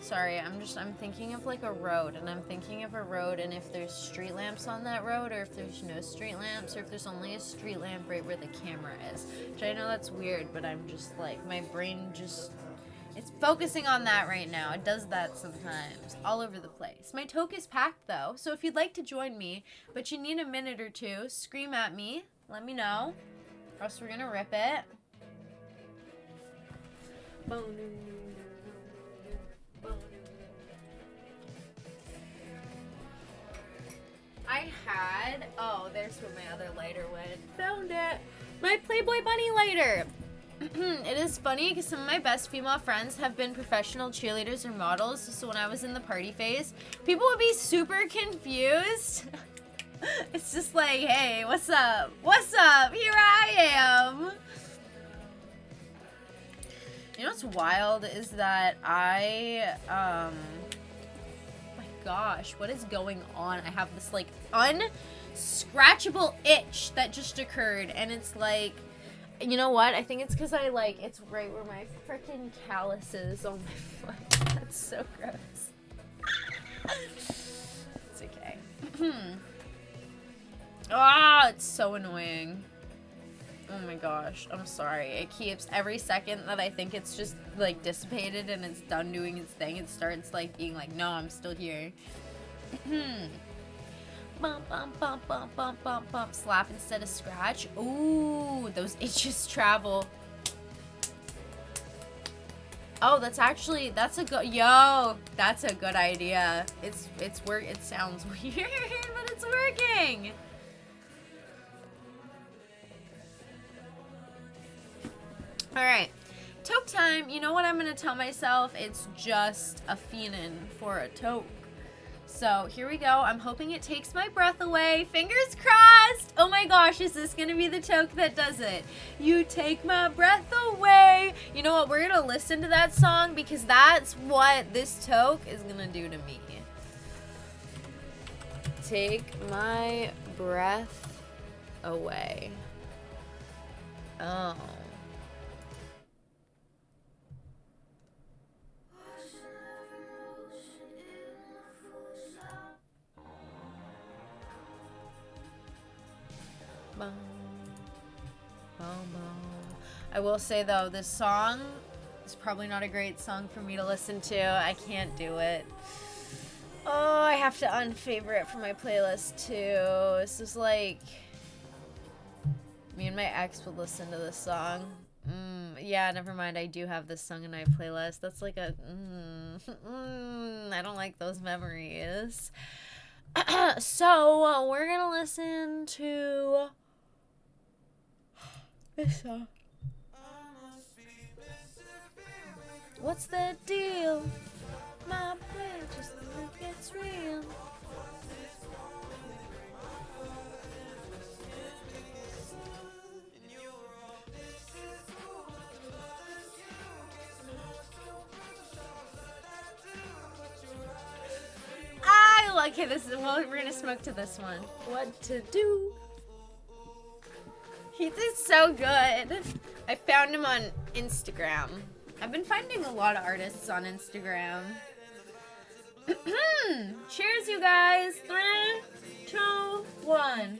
Sorry, I'm thinking of, like, a road, and I'm thinking of a road, and if there's street lamps on that road, or if there's no street lamps, or if there's only a street lamp right where the camera is. Which I know that's weird, but I'm just, like, my brain just... It's focusing on that right now. It does that sometimes. All over the place. My toke is packed, though, so if you'd like to join me, but you need a minute or two, scream at me. Let me know. Or else we're gonna rip it. I had... Oh, there's where my other lighter went. Found it. My Playboy Bunny lighter. It is funny because some of my best female friends have been professional cheerleaders or models, so when I was in the party phase, people would be super confused. It's just like, hey, what's up? What's up? Here I am. You know what's wild is that my gosh, what is going on? I have this, like, unscratchable itch that just occurred, and it's like, you know what? I think it's because it's right where my freaking callus is on my foot. That's so gross. It's okay. Ah, it's so annoying. Oh my gosh, I'm sorry. It keeps, every second that I think it's just, like, dissipated and it's done doing its thing, it starts, like, being like, no, I'm still here. Bump, bump, bump, bump, bump, bump, bump. Slap instead of scratch. Ooh, those itches travel. Oh, that's a good, yo, that's a good idea. It sounds weird, but it's working. All right, toke time. You know what I'm gonna tell myself? It's just a fiendin' for a toke. So here we go. I'm hoping it takes my breath away. Fingers crossed. Oh my gosh, is this gonna be the toke that does it? You take my breath away. You know what? We're gonna listen to that song because that's what this toke is gonna do to me. Take my breath away. Oh. I will say though, this song is probably not a great song for me to listen to. I can't do it. Oh, I have to unfavorite from my playlist too. This is like, me and my ex would listen to this song. Yeah, never mind. I do have this song in my playlist. That's like a, I don't like those memories. So, we're gonna listen to this song. What's the deal? My brain just gets real. Okay, this is, well, we're gonna smoke to this one. What to do? He did so good. I found him on Instagram. I've been finding a lot of artists on Instagram. Cheers, you guys. 3, 2, 1.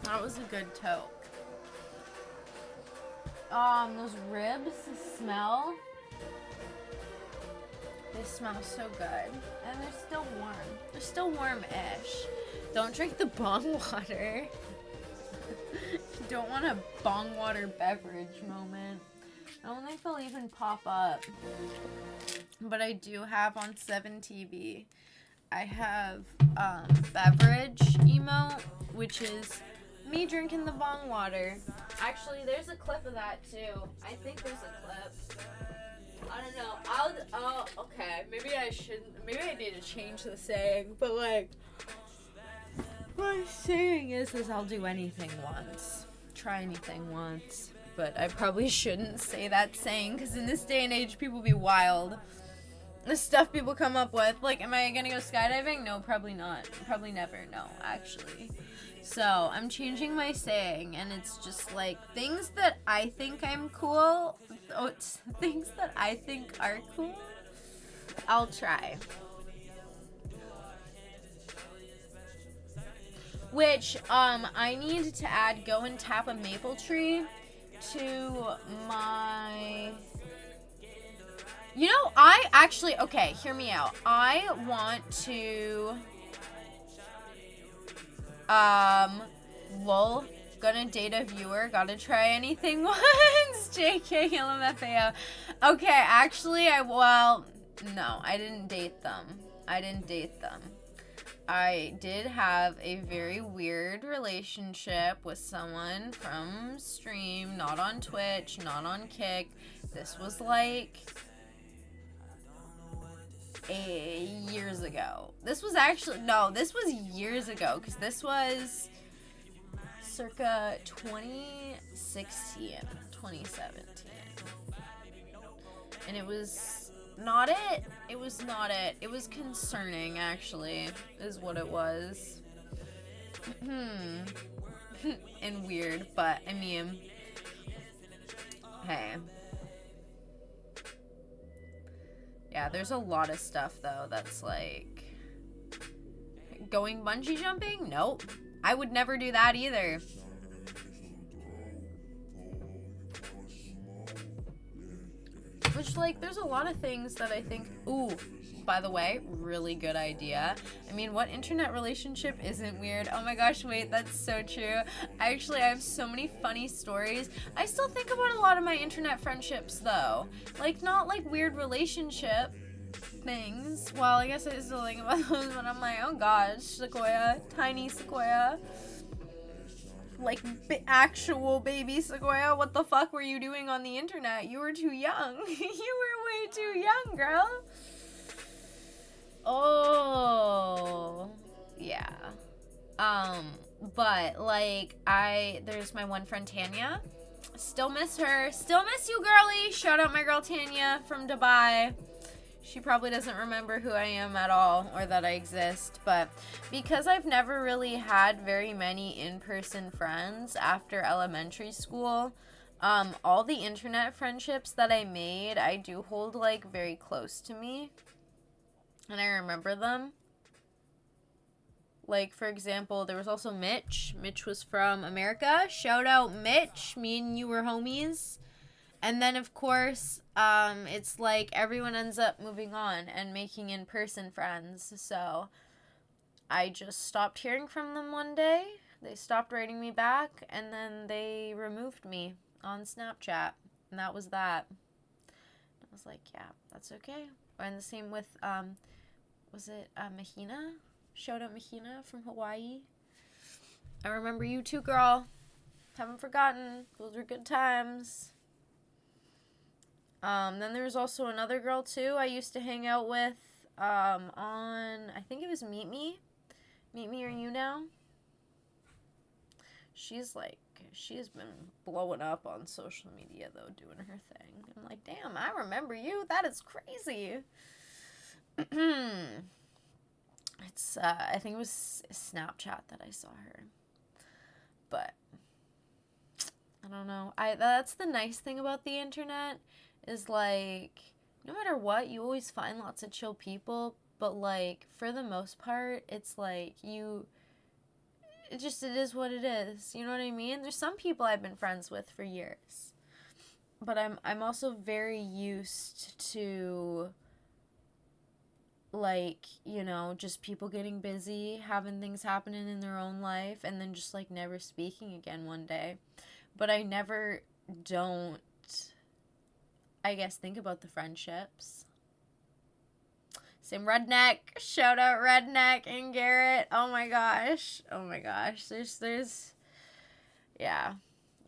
That was a good Toke. Those ribs, the smell. They smell so good. And they're still warm. They're still warm-ish. Don't drink the bong water. You don't want a bong water beverage moment. I don't think they'll even pop up. But I do have on 7TV. I have beverage emote, which is me drinking the bong water. Actually, there's a clip of that too. I think there's a clip. I don't know. Okay. Maybe I need to change the saying, but like, my saying is I'll do anything once. Try anything once. But I probably shouldn't say that saying, because in this day and age, people be wild. The stuff people come up with. Like, am I gonna go skydiving? No, probably not. Probably never. No, actually. So, I'm changing my saying, and it's just like, things that I think I'm cool, things that I think are cool, I'll try. Which, I need to add go and tap a maple tree to my... You know, I actually... Okay, hear me out. I want to... lol, gonna date a viewer, gotta try anything once, JK, LMFAO. Okay, actually, no, I didn't date them. I did have a very weird relationship with someone from stream, not on Twitch, not on Kick. This was like... years ago. This was years ago, because this was circa 2016, 2017. And it was not it. It was concerning, actually, is what it was. And weird, but, I mean, hey. Yeah, there's a lot of stuff, though, that's like... Going bungee jumping? Nope. I would never do that either. Which, like, there's a lot of things that I think... Ooh, by the way, really good idea. I mean, what internet relationship isn't weird? Oh my gosh, wait, that's so true. I have so many funny stories. I still think about a lot of my internet friendships, though. Like, not like weird relationship, things. Well, I guess I still think about those, but I'm like, oh gosh, Sequoia, tiny Sequoia. Like, actual baby Sequoia, what the fuck were you doing on the internet? You were too young. You were way too young, girl. Oh, yeah. But, like, there's my one friend, Tanya. Still miss her. Still miss you, girlie. Shout out my girl, Tanya, from Dubai. She probably doesn't remember who I am at all or that I exist, but because I've never really had very many in-person friends after elementary school, all the internet friendships that I made, I do hold, like, very close to me, and I remember them. Like, for example, there was also Mitch. Mitch was from America. Shout out, Mitch. Me and you were homies. And then, of course, it's like everyone ends up moving on and making in-person friends. So I just stopped hearing from them one day. They stopped writing me back, and then they removed me on Snapchat. And that was that. I was like, yeah, that's okay. And the same with, was it Mahina? Shout out Mahina from Hawaii. I remember you too, girl. Haven't forgotten. Those were good times. Then there was also another girl, too, I used to hang out with, on, I think it was Meet Me. Meet Me Or You Now. She's been blowing up on social media, though, doing her thing. I'm like, damn, I remember you. That is crazy. It's, I think it was Snapchat that I saw her. But, I don't know. That's the nice thing about the internet. Is like, no matter what, you always find lots of chill people, but like, for the most part, it's like, it is what it is, you know what I mean? There's some people I've been friends with for years, but I'm also very used to, like, you know, just people getting busy, having things happening in their own life, and then just, like, never speaking again one day, but I never don't, I guess, think about the friendships. Same Redneck. Shout out Redneck and Garrett. Oh my gosh. There's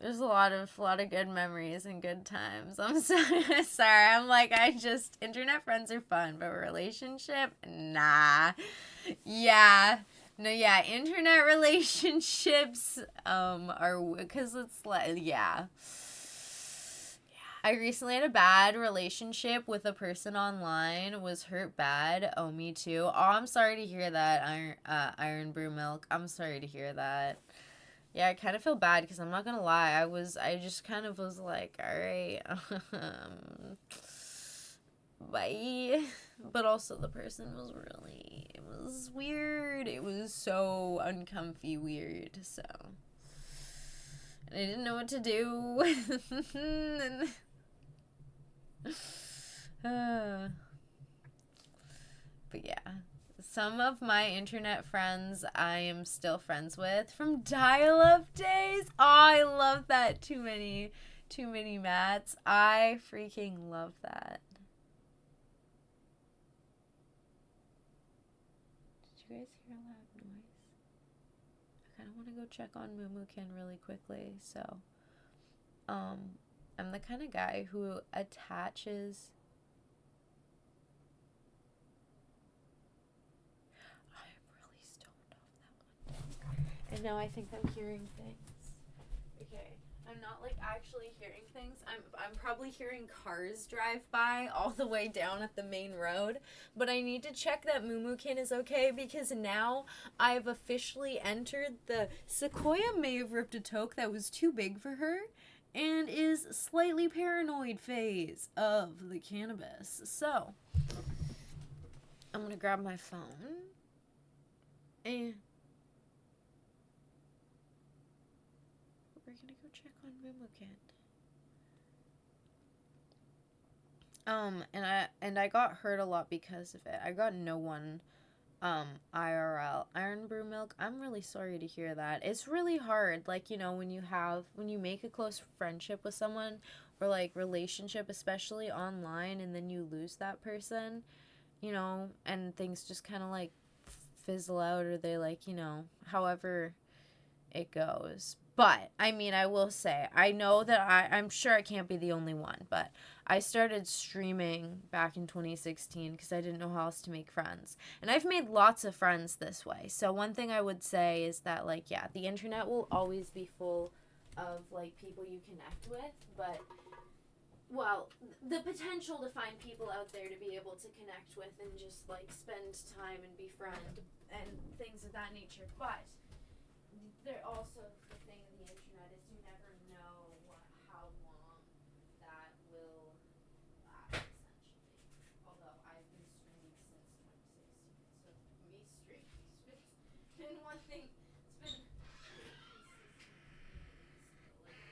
a lot of good memories and good times. I'm sorry. I'm like, internet friends are fun, but relationship, nah. Yeah. No, yeah, internet relationships are, because it's like, yeah. I recently had a bad relationship with a person online. Was hurt bad. Oh, me too. Oh, I'm sorry to hear that, Iron Brew Milk. I'm sorry to hear that. Yeah, I kind of feel bad because I'm not gonna lie. I just kind of was like, all right, bye. But also the person was it was weird. It was so uncomfy weird. So, and I didn't know what to do. And but yeah, some of my internet friends I am still friends with from dial-up days. Oh, I love that. Too many mats. I freaking love that. Did you guys hear a loud noise? I kind of want to go check on Mumukin really quickly. So, I'm the kind of guy who attaches. I'm really stoned off that one. And now I think I'm hearing things. Okay, I'm not like actually hearing things. I'm probably hearing cars drive by all the way down at the main road. But I need to check that Mumukin is okay because now I've officially entered the Sequoia may have ripped a toke that was too big for her. And is slightly paranoid phase of the cannabis. So, I'm gonna grab my phone. And we're gonna go check on Mumukin. And I got hurt a lot because of it. I got no one IRL. Iron Brew Milk, I'm really sorry to hear that. It's really hard, like, you know, when you make a close friendship with someone, or like relationship, especially online, and then you lose that person. and things just kind of like fizzle out, or they like, however it goes. But I mean, I will say, I know that I'm sure I can't be the only one, but I started streaming back in 2016 because I didn't know how else to make friends. And I've made lots of friends this way. So one thing I would say is that, like, yeah, the internet will always be full of like people you connect with, but well, the potential to find people out there to be able to connect with and just like spend time and befriend and things of that nature. But there also, the thing of the internet is you never know how long that will last, essentially. Although I've been streaming since 2016, so me streaming has been one thing. It's been consistent, but like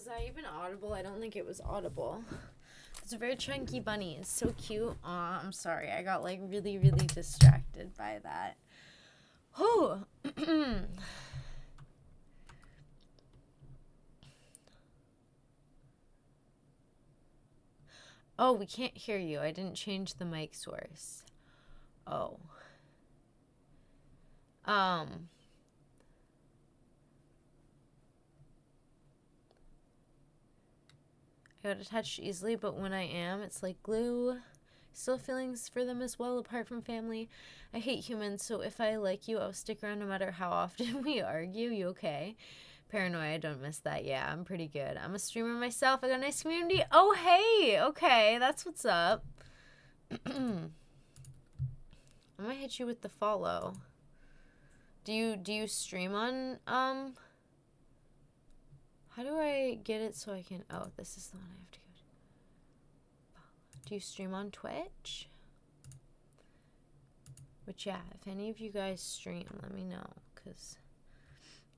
that even audible? I don't think it was audible. It's a very chunky bunny. It's so cute. Aw, I'm sorry. I got like really, really distracted by that. Oh. Oh, we can't hear you. I didn't change the mic source. Oh. I got attached easily, but when I am, it's like glue. Still feelings for them as well, apart from family. I hate humans, so if I like you, I'll stick around no matter how often we argue. You okay? Paranoia, don't miss that. Yeah, I'm pretty good. I'm a streamer myself. I got a nice community. Oh, hey! Okay, that's what's up. I'm gonna hit you with the follow. Do you stream on, how do I get it so I can, oh, this is the one I have to go to. Do you stream on Twitch? Which, yeah, if any of you guys stream, let me know, because,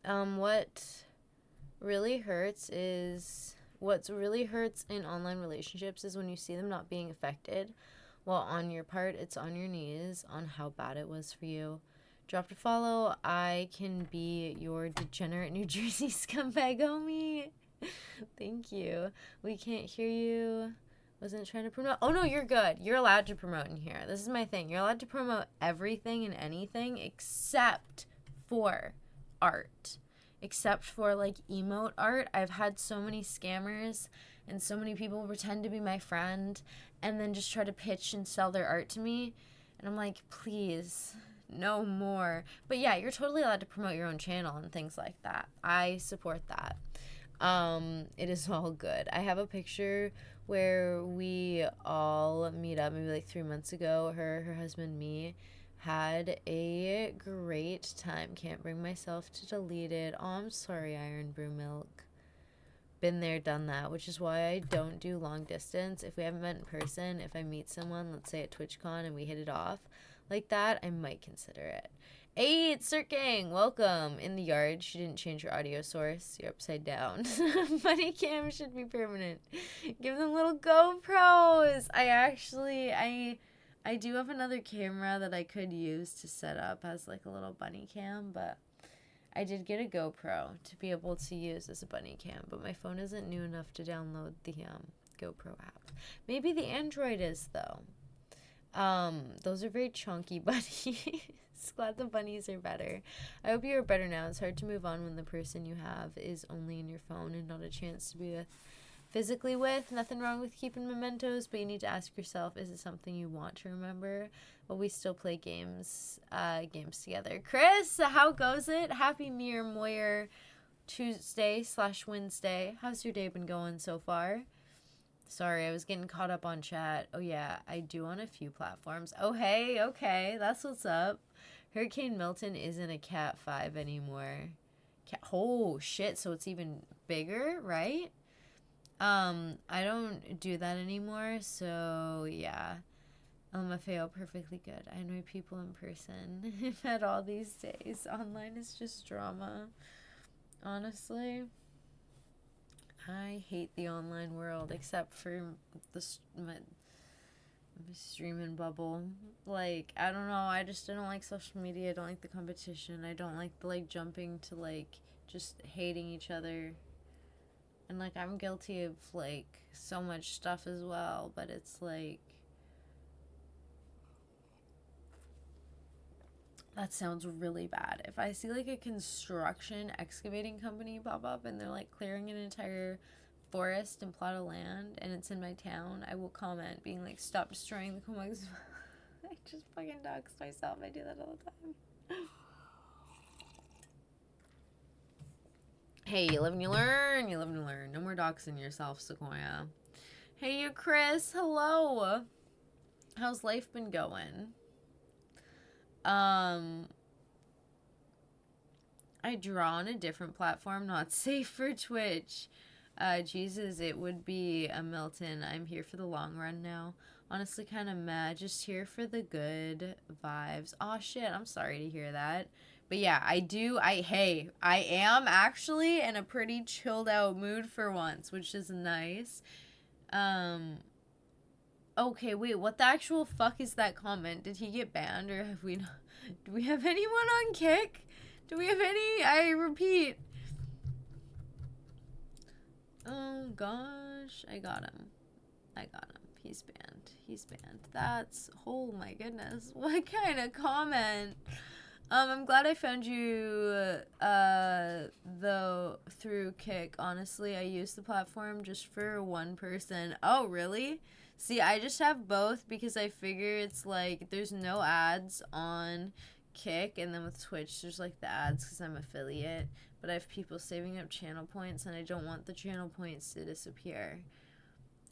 what really hurts in online relationships is when you see them not being affected, while on your part, it's on your knees on how bad it was for you. Drop a follow. I can be your degenerate New Jersey scumbag homie. Thank you. We can't hear you. Wasn't trying to promote. Oh, no, you're good. You're allowed to promote in here. This is my thing. You're allowed to promote everything and anything except for art. Except for, like, emote art. I've had so many scammers and so many people pretend to be my friend and then just try to pitch and sell their art to me. And I'm like, please, no more. But yeah, you're totally allowed to promote your own channel and things like that. I support that. It is all good. I have a picture where we all meet up maybe like 3 months ago. Her husband, me, had a great time. Can't bring myself to delete it. Oh, I'm sorry, Iron Brew Milk. Been there, done that, which is why I don't do long distance. If we haven't met in person, if I meet someone, let's say at TwitchCon, and we hit it off like that, I might consider it. Hey, it's Cirque Gang. Welcome. In the yard, she didn't change her audio source. You're upside down. Buddy cam should be permanent. Give them little GoPros. I do have another camera that I could use to set up as like a little bunny cam, but I did get a GoPro to be able to use as a bunny cam, but my phone isn't new enough to download the GoPro app. Maybe the Android is, though. Those are very chunky bunnies. Glad the bunnies are better. I hope you are better now. It's hard to move on when the person you have is only in your phone and not a chance to be physically with. Nothing wrong with keeping mementos, but you need to ask yourself, is it something you want to remember? But we still play games together. Chris, how goes it? Happy Mir Moyer Tuesday/Wednesday. How's your day been going so far? Sorry, I was getting caught up on chat. Oh, yeah, I do on a few platforms. Oh, hey, okay, that's what's up. Hurricane Milton isn't a Cat 5 anymore. Oh, shit, so it's even bigger, right? I don't do that anymore, so, yeah. LMFAO, perfectly good. I annoy people in person. I've had all these days. Online is just drama. Honestly. I hate the online world, except for my streaming bubble. Like, I don't know, I don't like social media. I don't like the competition. I don't like the, like, jumping to, like, just hating each other. And, like, I'm guilty of, like, so much stuff as well, but it's, like, that sounds really bad. If I see, like, a construction excavating company pop up and they're, like, clearing an entire forest and plot of land and it's in my town, I will comment being like, stop destroying the Comox. I just fucking doxed myself. I do that all the time. Hey, you live and you learn. You live and you learn. No more doxing yourself, Sequoia. Hey, you Chris. Hello. How's life been going? I draw on a different platform, not safe for Twitch. Jesus, it would be a Milton. I'm here for the long run now. Honestly, kind of mad. Just here for the good vibes. Aw, shit. I'm sorry to hear that. But yeah, I am actually in a pretty chilled out mood for once, which is nice. Okay, wait, what the actual fuck is that comment? Did he get banned, or have we not? Do we have anyone on Kick? Do we have any? I repeat. Oh gosh, I got him. He's banned. That's, oh my goodness. What kind of comment? I'm glad I found you, though, through Kick. Honestly, I use the platform just for one person. Oh, really? See, I just have both because I figure it's like there's no ads on Kick, and then with Twitch, there's like the ads because I'm affiliate. But I have people saving up channel points, and I don't want the channel points to disappear.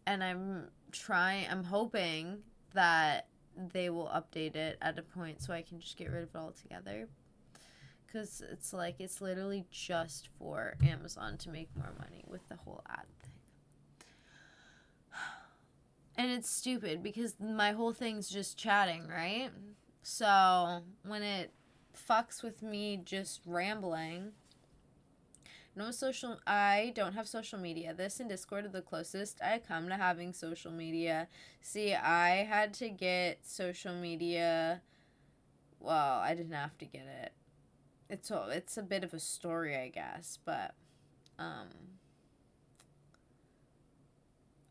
And I'm hoping that they will update it at a point so I can just get rid of it altogether. Because it's like, it's literally just for Amazon to make more money with the whole ad thing. And it's stupid because my whole thing's just chatting, right? So when it fucks with me just rambling, I don't have social media. This and Discord are the closest I come to having social media. See, I had to get social media. Well, I didn't have to get it. It's a bit of a story, I guess, but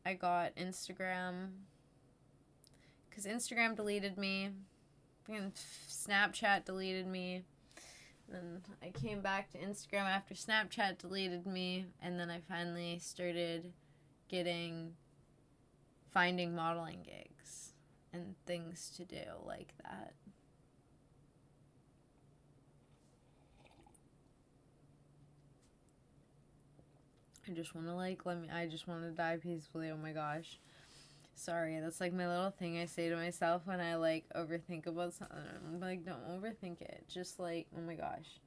I got Instagram because Instagram deleted me, and Snapchat deleted me. Then I came back to Instagram after Snapchat deleted me, and then I finally started finding modeling gigs and things to do like that. I just want to die peacefully. Oh my gosh. Sorry, that's like my little thing I say to myself when I like overthink about something. I'm like, don't overthink it. Just like, oh my gosh.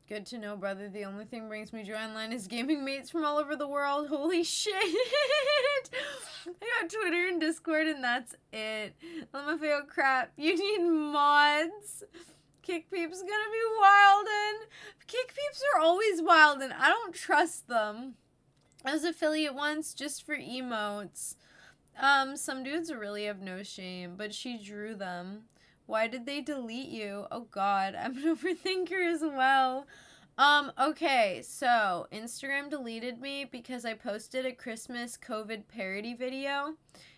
Good to know, brother. The only thing brings me joy online is gaming mates from all over the world. Holy shit. I got Twitter and Discord, and that's it. LMFAO crap. You need mods. Kick Peeps gonna be wildin'. Kick Peeps are always wildin'. I don't trust them. I was affiliate once just for emotes. Some dudes really have no shame, but she drew them. Why did they delete you? Oh god, I'm an overthinker as well. Okay, so Instagram deleted me because I posted a Christmas COVID parody video.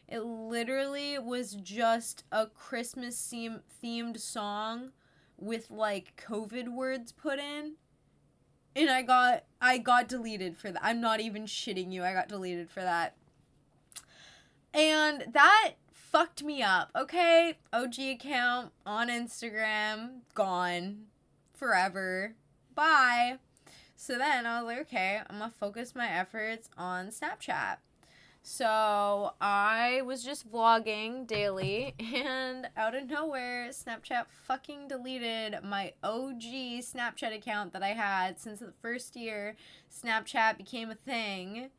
It literally was just a Christmas themed song with like COVID words put in. And I got deleted for that. I'm not even shitting you. I got deleted for that. And that fucked me up, okay? OG account on Instagram, gone forever. Bye. So then I was like, okay, I'm gonna focus my efforts on Snapchat. So I was just vlogging daily, and out of nowhere, Snapchat fucking deleted my OG Snapchat account that I had since the first year Snapchat became a thing.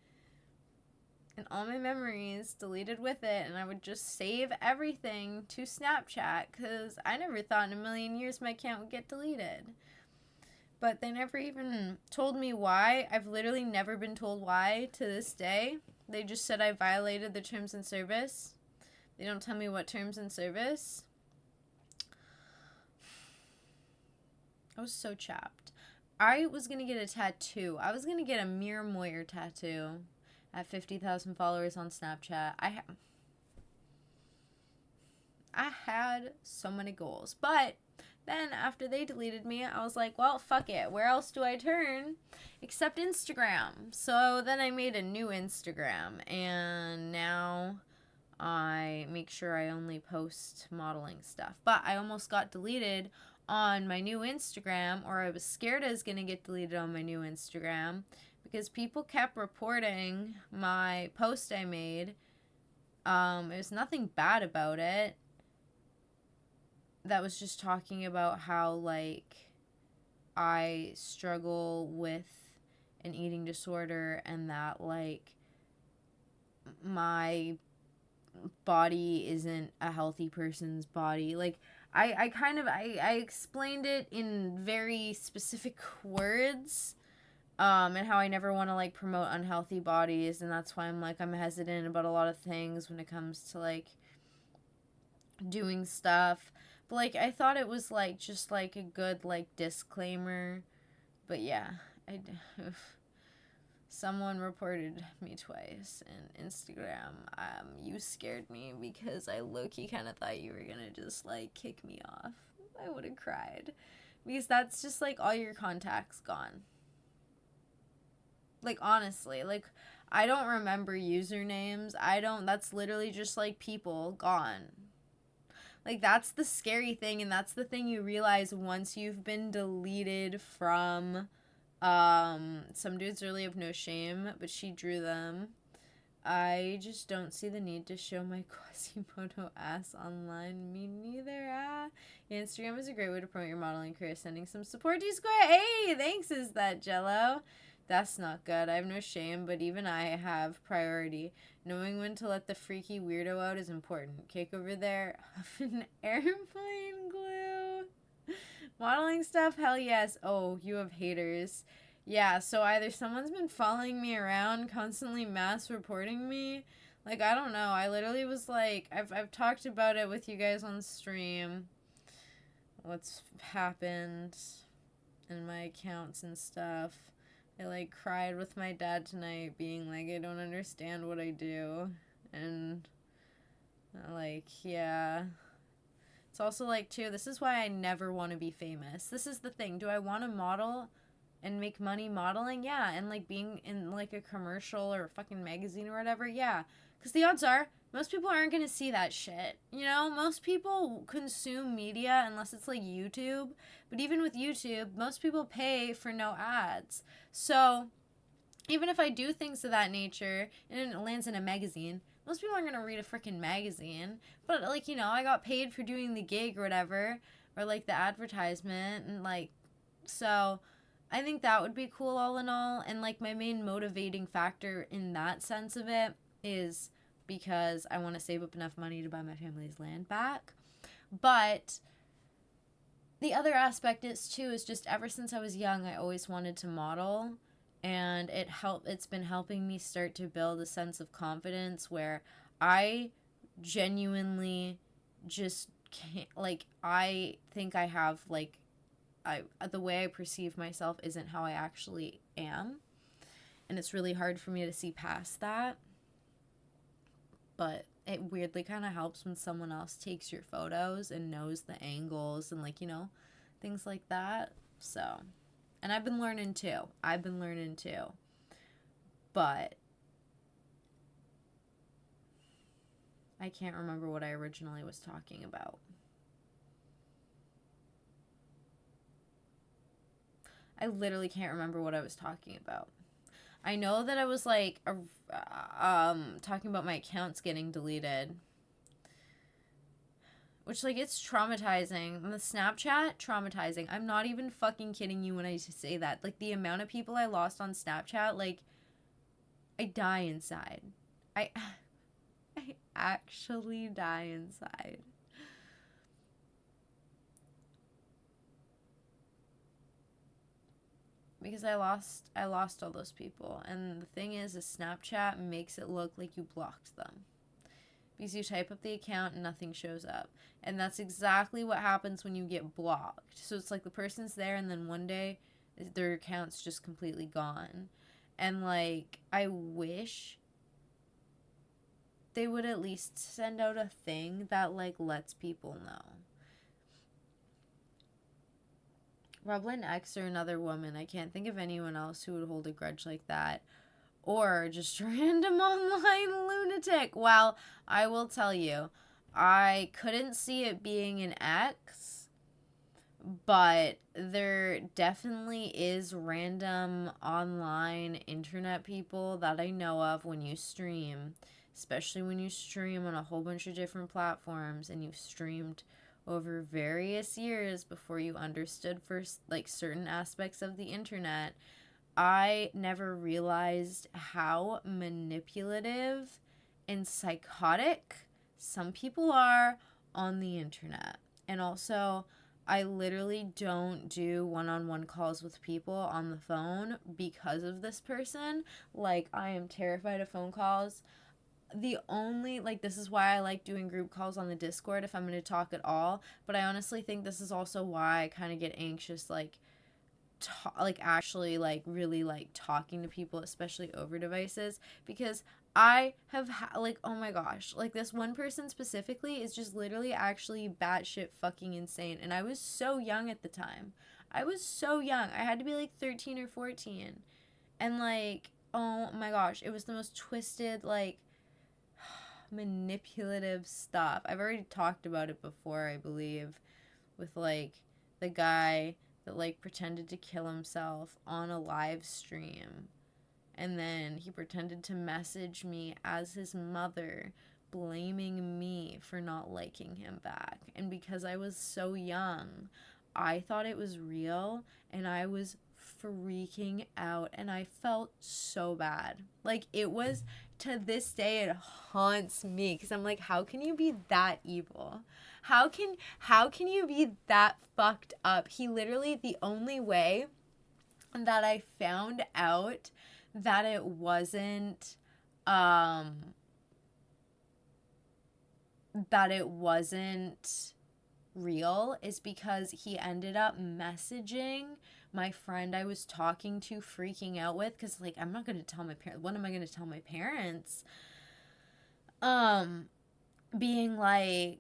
And all my memories deleted with it, and I would just save everything to Snapchat because I never thought in a million years my account would get deleted. But they never even told me why. I've literally never been told why to this day. They just said I violated the terms and service. They don't tell me what terms and service. I was so chapped. I was going to get a tattoo. I was going to get a Mir Moyer tattoo. At 50,000 followers on Snapchat. I had so many goals. But then after they deleted me, I was like, well, fuck it. Where else do I turn except Instagram? So then I made a new Instagram. And now I make sure I only post modeling stuff. But I almost got deleted on my new Instagram, or I was scared I was going to get deleted on my new Instagram, because people kept reporting my post I made. There's nothing bad about it. That was just talking about how, like, I struggle with an eating disorder and that, like, my body isn't a healthy person's body. Like, I explained it in very specific words, and how I never want to, like, promote unhealthy bodies, and that's why I'm hesitant about a lot of things when it comes to, like, doing stuff. But, like, I thought it was, like, just, like, a good, like, disclaimer. But yeah, someone reported me twice in Instagram. You scared me because I low-key kind of thought you were gonna just, like, kick me off. I would have cried. Because that's just, like, all your contacts gone. Like, honestly, like, I don't remember usernames. That's literally just, like, people gone. Like, that's the scary thing, and that's the thing you realize once you've been deleted from, some dudes really have no shame, but she drew them. I just don't see the need to show my Quasimodo ass online. Me neither. Yeah, Instagram is a great way to promote your modeling career. Sending some support to Square. Hey, thanks, is that Jello? That's not good. I have no shame, but even I have priority. Knowing when to let the freaky weirdo out is important. Cake over there. Huffing airplane glue. Modeling stuff? Hell yes. Oh, you have haters. Yeah, so either someone's been following me around, constantly mass reporting me. Like, I don't know. I literally was like, I've talked about it with you guys on stream. What's happened in my accounts and stuff. I, like, cried with my dad tonight, being like, I don't understand what I do. And, like, yeah. It's also, like, too, this is why I never want to be famous. This is the thing. Do I want to model and make money modeling? Yeah. And, like, being in, like, a commercial or a fucking magazine or whatever? Yeah. Because the odds are, most people aren't going to see that shit. You know? Most people consume media unless it's, like, YouTube. But even with YouTube, most people pay for no ads. So, even if I do things of that nature and it lands in a magazine, most people aren't going to read a freaking magazine. But, like, you know, I got paid for doing the gig or whatever, or, like, the advertisement, and, like, so I think that would be cool all in all. And, like, my main motivating factor in that sense of it is because I want to save up enough money to buy my family's land back. But the other aspect is, too, is just ever since I was young, I always wanted to model. And it's been helping me start to build a sense of confidence where I genuinely just can't, like, I think I have, like, the way I perceive myself isn't how I actually am. And it's really hard for me to see past that. But it weirdly kind of helps when someone else takes your photos and knows the angles and, like, you know, things like that. So, and I've been learning too. But I can't remember what I originally was talking about. I literally can't remember what I was talking about. I know that I was, like, talking about my accounts getting deleted. Which, like, it's traumatizing. The Snapchat, traumatizing. I'm not even fucking kidding you when I say that. Like, the amount of people I lost on Snapchat, like, I die inside. I actually die inside. Because I lost all those people. And the thing is Snapchat makes it look like you blocked them. Because you type up the account and nothing shows up. And that's exactly what happens when you get blocked. So it's like the person's there and then one day their account's just completely gone. And, like, I wish they would at least send out a thing that, like, lets people know. Roblyn X or another woman. I can't think of anyone else who would hold a grudge like that. Or just random online lunatic. Well, I will tell you, I couldn't see it being an X, but there definitely is random online internet people that I know of when you stream, especially when you stream on a whole bunch of different platforms and you've streamed over various years before you understood first, like, certain aspects of the internet, I never realized how manipulative and psychotic some people are on the internet. And also, I literally don't do one-on-one calls with people on the phone because of this person. Like, I am terrified of phone calls. The only, like, this is why I like doing group calls on the Discord if I'm going to talk at all. But I honestly think this is also why I kind of get anxious, like, actually, like, really, like, talking to people, especially over devices, because I have like, oh my gosh, like, this one person specifically is just literally actually batshit fucking insane. And I was so young at the time. I was so young. I had to be like 13 or 14. And, like, oh my gosh, it was the most twisted, like, manipulative stuff. I've already talked about it before, I believe, with, like, the guy that, like, pretended to kill himself on a live stream. And then he pretended to message me as his mother, blaming me for not liking him back. And because I was so young, I thought it was real, and I was freaking out, and I felt so bad. Like, it was, to this day, it haunts me, because I'm like, how can you be that evil? How can you be that fucked up? He literally, the only way that I found out that it wasn't real is because he ended up messaging my friend I was talking to, freaking out with, because, like, I'm not going to tell my parents. What am I going to tell my parents? Being like,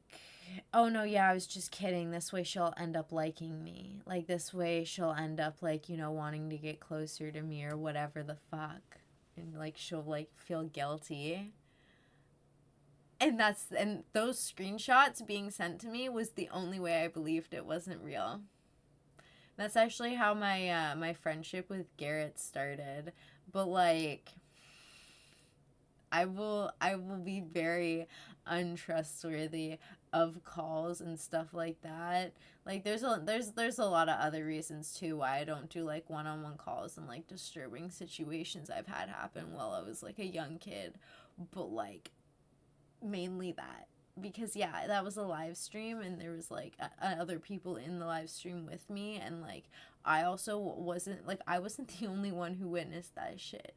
oh no, yeah, I was just kidding. This way she'll end up liking me. Like, this way she'll end up, like, you know, wanting to get closer to me or whatever the fuck. And, like, she'll, like, feel guilty. And those screenshots being sent to me was the only way I believed it wasn't real. That's actually how my my friendship with Garrett started. But, like, I will be very untrustworthy of calls and stuff like that. Like, there's a lot of other reasons too why I don't do, like, one-on-one calls and, like, disturbing situations I've had happen while I was, like, a young kid. But, like, mainly that, because, yeah, that was a live stream and there was, like, other people in the live stream with me, and, like, I wasn't the only one who witnessed that shit,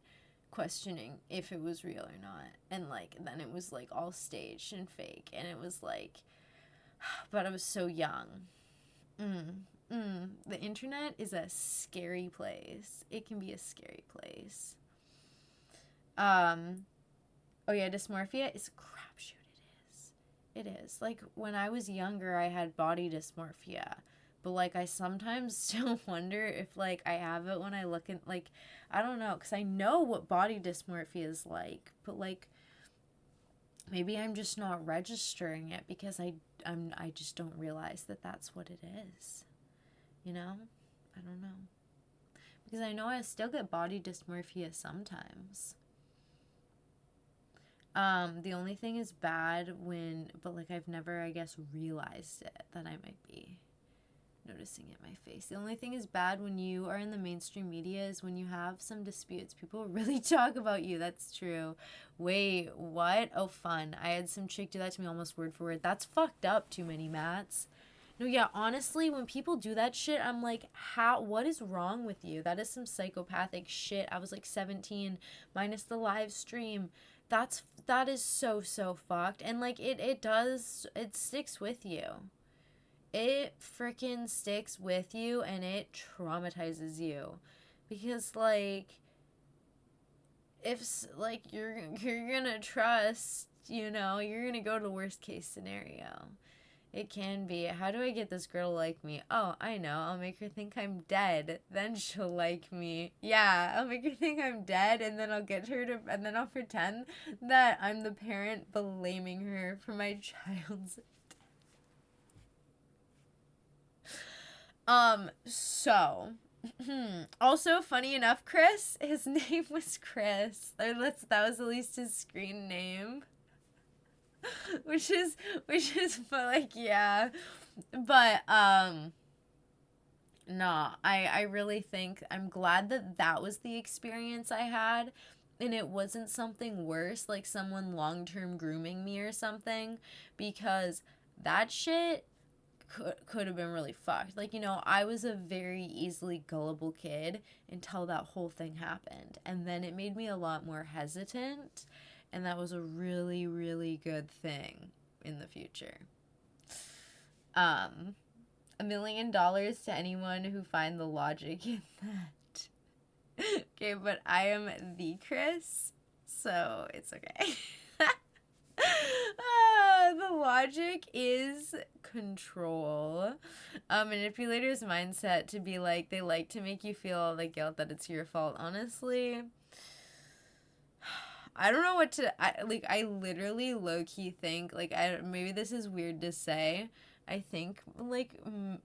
questioning if it was real or not. And, like, then it was, like, all staged and fake, and it was like, but I was so young. The internet is a scary place. It can be a scary place. Oh yeah, dysmorphia is a crapshoot. It is. Like, when I was younger, I had body dysmorphia. But, like, I sometimes still wonder if, like, I have it when I look at, like, I don't know, because I know what body dysmorphia is like. But, like, maybe I'm just not registering it because I just don't realize that that's what it is. You know? I don't know. Because I know I still get body dysmorphia sometimes. The only thing is bad but, like, I've never, I guess, realized it, that I might be noticing it in my face. The only thing is bad when you are in the mainstream media is when you have some disputes. People really talk about you. That's true. Wait, what? Oh, fun. I had some chick do that to me almost word for word. That's fucked up, too many Matts. No, yeah, honestly, when people do that shit, I'm like, what is wrong with you? That is some psychopathic shit. I was, like, 17, minus the live stream. That is so fucked. And, like, it sticks with you. It freaking sticks with you, and it traumatizes you. Because, like, if, like, you're gonna trust, you know, you're gonna go to the worst case scenario. It can be, how do I get this girl to like me? Oh, I know. I'll make her think I'm dead. Then she'll like me. Yeah, I'll make her think I'm dead, and then I'll and then I'll pretend that I'm the parent blaming her for my child's death. So, also, funny enough, Chris, his name was Chris. That was at least his screen name. Which is, but, like, yeah. But nah, I really think I'm glad that that was the experience I had, and it wasn't something worse, like someone long-term grooming me or something, because that shit could have been really fucked. Like, I was a very easily gullible kid until that whole thing happened. And then it made me a lot more hesitant, and that was a really, really good thing in the future. $1 million to anyone who find the logic in that. Okay, but I am the Chris, so it's okay. The logic is control. Manipulator's mindset to be like, they like to make you feel the guilt that it's your fault. Honestly, I don't know what to, I literally low-key think, maybe this is weird to say, I think,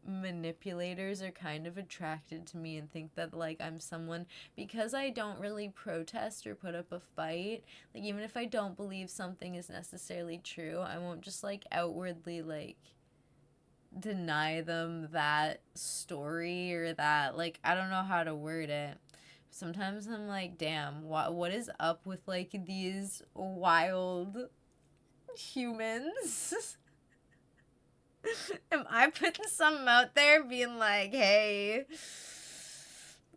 manipulators are kind of attracted to me and think that, I'm someone, because I don't really protest or put up a fight, even if I don't believe something is necessarily true, I won't just, outwardly, deny them that story or that, I don't know how to word it. Sometimes I'm like, damn, what is up with, these wild humans? Am I putting something out there being like, hey,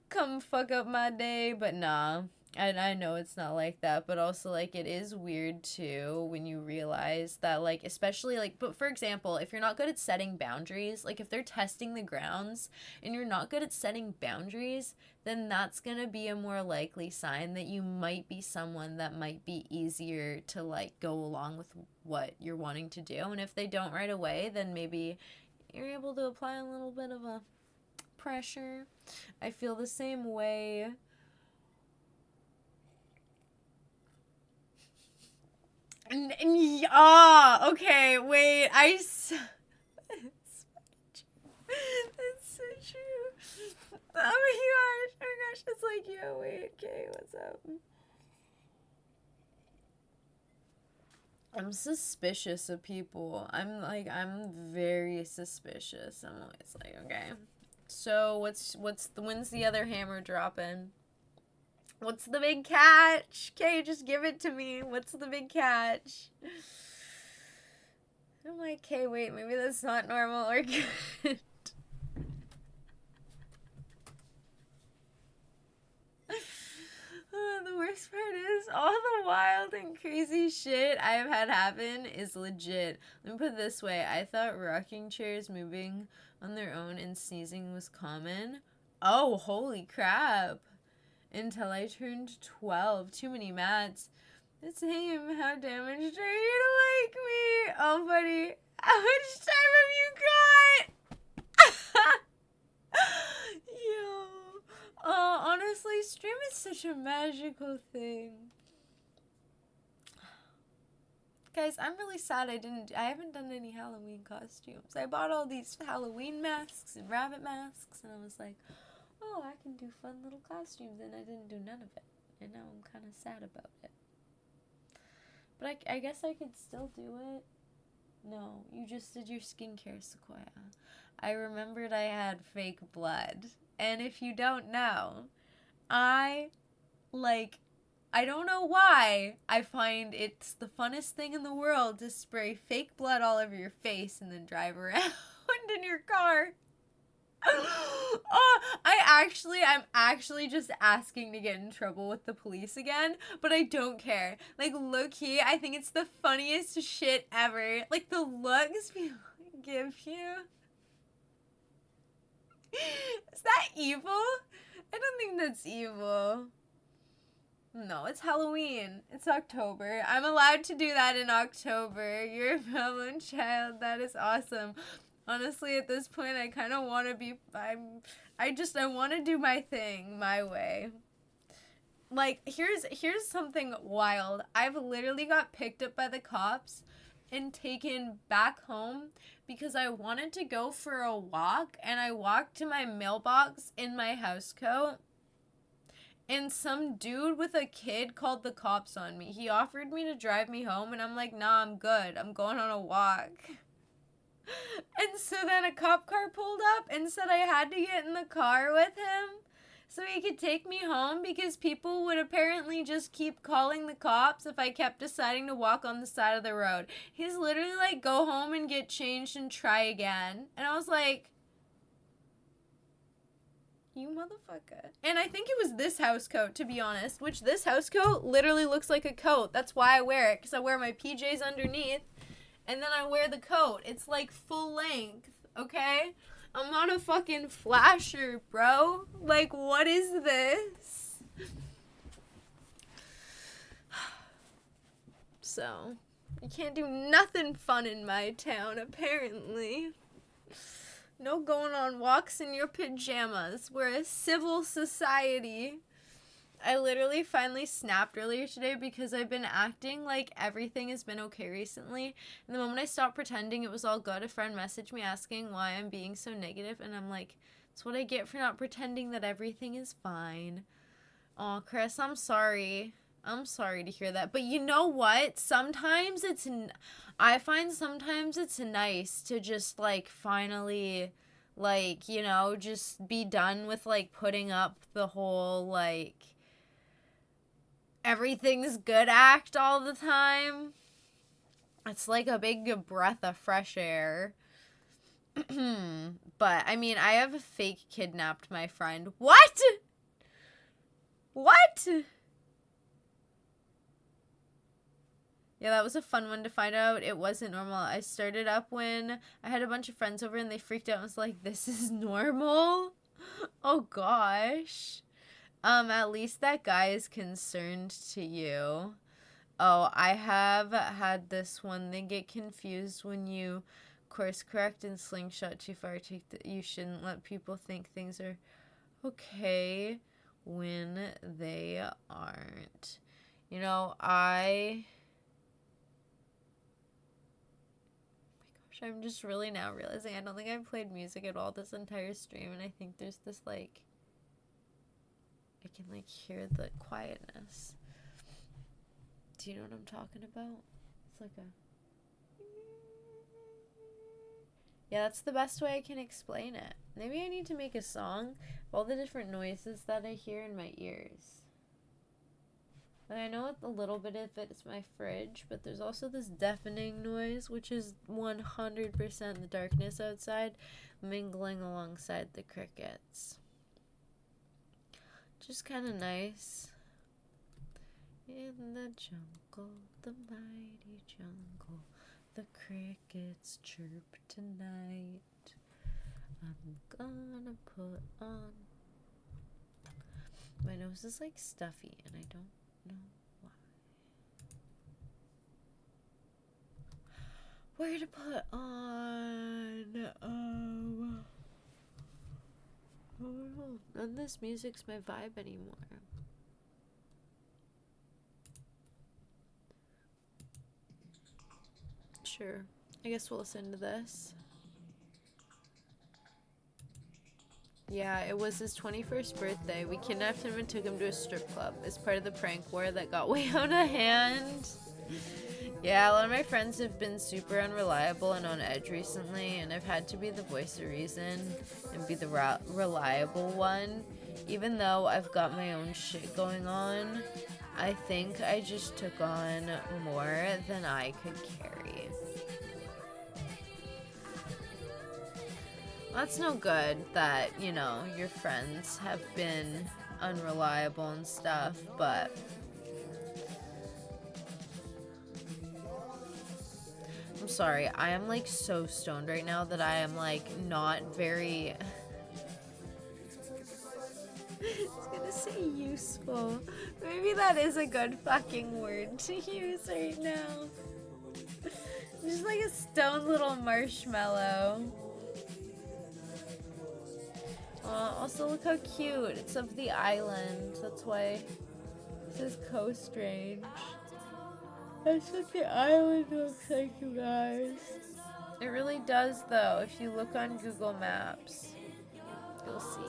come fuck up my day? But nah. And I know it's not like that, but also, it is weird, too, when you realize that, especially, but for example, if you're not good at setting boundaries, if they're testing the grounds and you're not good at setting boundaries, then that's gonna be a more likely sign that you might be someone that might be easier to, go along with what you're wanting to do. And if they don't right away, then maybe you're able to apply a little bit of a pressure. I feel the same way. Okay, wait, That's so true. Oh my gosh, it's wait, okay, what's up? I'm suspicious of people. I'm very suspicious. I'm always okay. So when's the other hammer dropping? What's the big catch? Okay, just give it to me. What's the big catch? I'm okay, wait, maybe that's not normal or good. The worst part is all the wild and crazy shit I have had happen is legit. Let me put it this way. I thought rocking chairs moving on their own and sneezing was common. Oh, holy crap. Until I turned 12. Too many mats. The same. How damaged are you to like me? Oh, buddy. How much time have you got? Yo. Honestly, stream is such a magical thing. Guys, I'm really sad I haven't done any Halloween costumes. I bought all these Halloween masks and rabbit masks, and I was like, oh, I can do fun little costumes, and I didn't do none of it. And now I'm kind of sad about it. But I guess I could still do it. No, you just did your skincare, Sequoia. I remembered I had fake blood. And if you don't know, I don't know why I find it's the funnest thing in the world to spray fake blood all over your face and then drive around in your car. I'm actually just asking to get in trouble with the police again, but I don't care. Low-key, I think it's the funniest shit ever. The looks people give you. Is that evil? I don't think that's evil. No, it's Halloween. It's October. I'm allowed to do that in October. You're a problem child. That is awesome. Honestly, at this point, I kind of want to be, I want to do my thing my way. Here's something wild. I've literally got picked up by the cops and taken back home because I wanted to go for a walk, and I walked to my mailbox in my housecoat, and some dude with a kid called the cops on me. He offered me to drive me home, and I'm like, nah, I'm good. I'm going on a walk. And So then a cop car pulled up and said I had to get in the car with him so he could take me home because people would apparently just keep calling the cops if I kept deciding to walk on the side of the road. He's literally like, go home and get changed and try again. And I was like, you motherfucker. And I think it was this house coat, to be honest, which this house coat literally looks like a coat. That's why I wear it, because I wear my PJs underneath, and then I wear the coat. It's like full length, okay? I'm not a fucking flasher, bro. Like, what is this? So, you can't do nothing fun in my town, apparently. No going on walks in your pajamas. We're a civil society. I literally finally snapped earlier today because I've been acting like everything has been okay recently. And the moment I stopped pretending it was all good, a friend messaged me asking why I'm being so negative. And I'm like, that's what I get for not pretending that everything is fine. Aw, Chris, I'm sorry. I'm sorry to hear that. But you know what? I find sometimes it's nice to just, like, finally, like, you know, just be done with, like, putting up the whole, like, everything's good act all the time. It's like a big breath of fresh air. But, I mean, I have fake kidnapped my friend. What? What? Yeah, that was a fun one to find out. It wasn't normal. I started up when I had a bunch of friends over and they freaked out and was like, this is normal? Oh, gosh. At least that guy is concerned to you. Oh, I have had this one. They get confused when you course correct and slingshot too far. You shouldn't let people think things are okay when they aren't. You know, I'm just really now realizing I don't think I've played music at all this entire stream, and I think there's this, like, I can, like, hear the quietness. Do you know what I'm talking about? It's like a... Yeah, that's the best way I can explain it. Maybe I need to make a song of all the different noises that I hear in my ears. And I know a little bit of it is my fridge, but there's also this deafening noise, which is 100% the darkness outside, mingling alongside the crickets. Just kind of nice. In the jungle, the mighty jungle, the crickets chirp tonight. I'm gonna put on... My nose is like stuffy, and I don't know why. Where to put on? None of this music's my vibe anymore. Sure. I guess we'll listen to this. Yeah, it was his 21st birthday. We kidnapped him and took him to a strip club as part of the prank war that got way out of hand. Yeah, a lot of my friends have been super unreliable and on edge recently, and I've had to be the voice of reason and be the reliable one. Even though I've got my own shit going on, I think I just took on more than I could carry. That's no good that, you know, your friends have been unreliable and stuff, but I'm sorry, I am like so stoned right now that I am like not very I was gonna say useful. Maybe that is a good fucking word to use right now. Just like a stoned little marshmallow. Also, look how cute. It's of the island. That's why it says Coast Range. That's what the island looks like, you guys. It really does, though. If you look on Google Maps, you'll see.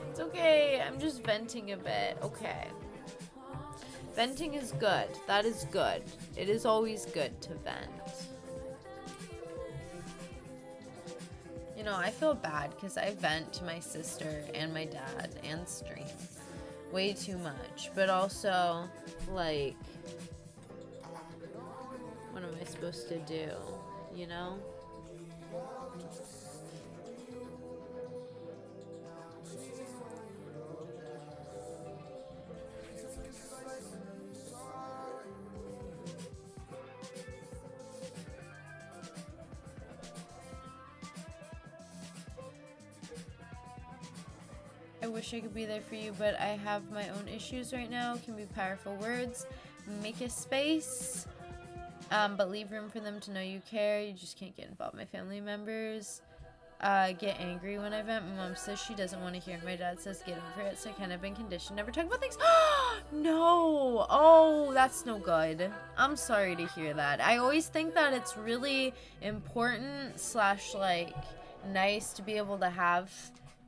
It's okay. I'm just venting a bit. Okay. Venting is good. That is good. It is always good to vent. I feel bad because I vent to my sister and my dad and stream way too much. But also, like, what am I supposed to do, you know? I wish I could be there for you, but I have my own issues right now. Can be powerful words. Make a space, but leave room for them to know you care. You just can't get involved. My family members get angry when I vent. My mom says she doesn't want to hear it. My dad says get over it. So I kind of been conditioned never talk about things. No. Oh, that's no good. I'm sorry to hear that. I always think that it's really important / like nice to be able to have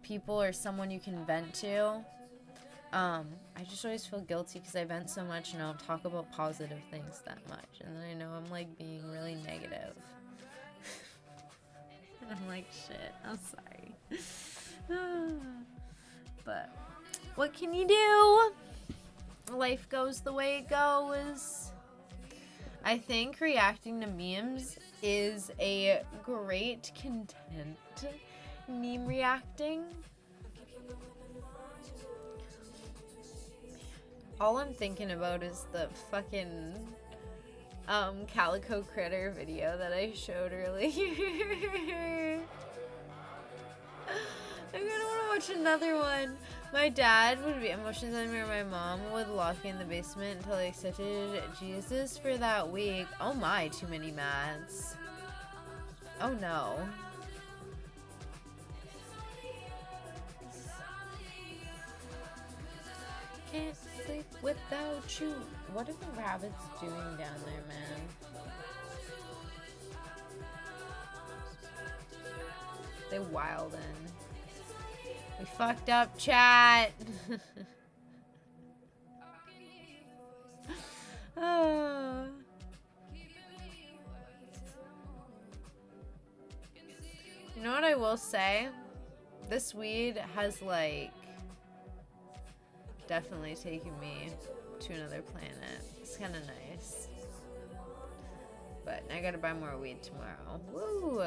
people or someone you can vent to. I just always feel guilty because I vent so much and I don't talk about positive things that much, and then I know I'm like being really negative. And I'm like, shit, I'm sorry. But what can you do? Life goes the way it goes. I think reacting to memes is a great content. Meme reacting. All I'm thinking about is the fucking Calico Critter video that I showed earlier. I'm gonna want to watch another one. My dad would be emotions on me, or my mom would lock me in the basement until I accepted Jesus for that week. Oh my, too many mads. Oh no. Can't sleep without you. What are the rabbits doing down there, man? They wildin'. We fucked up, chat. Oh. You know what I will say? This weed has, like, definitely taken me to another planet. It's kind of nice. But I gotta buy more weed tomorrow. Woo!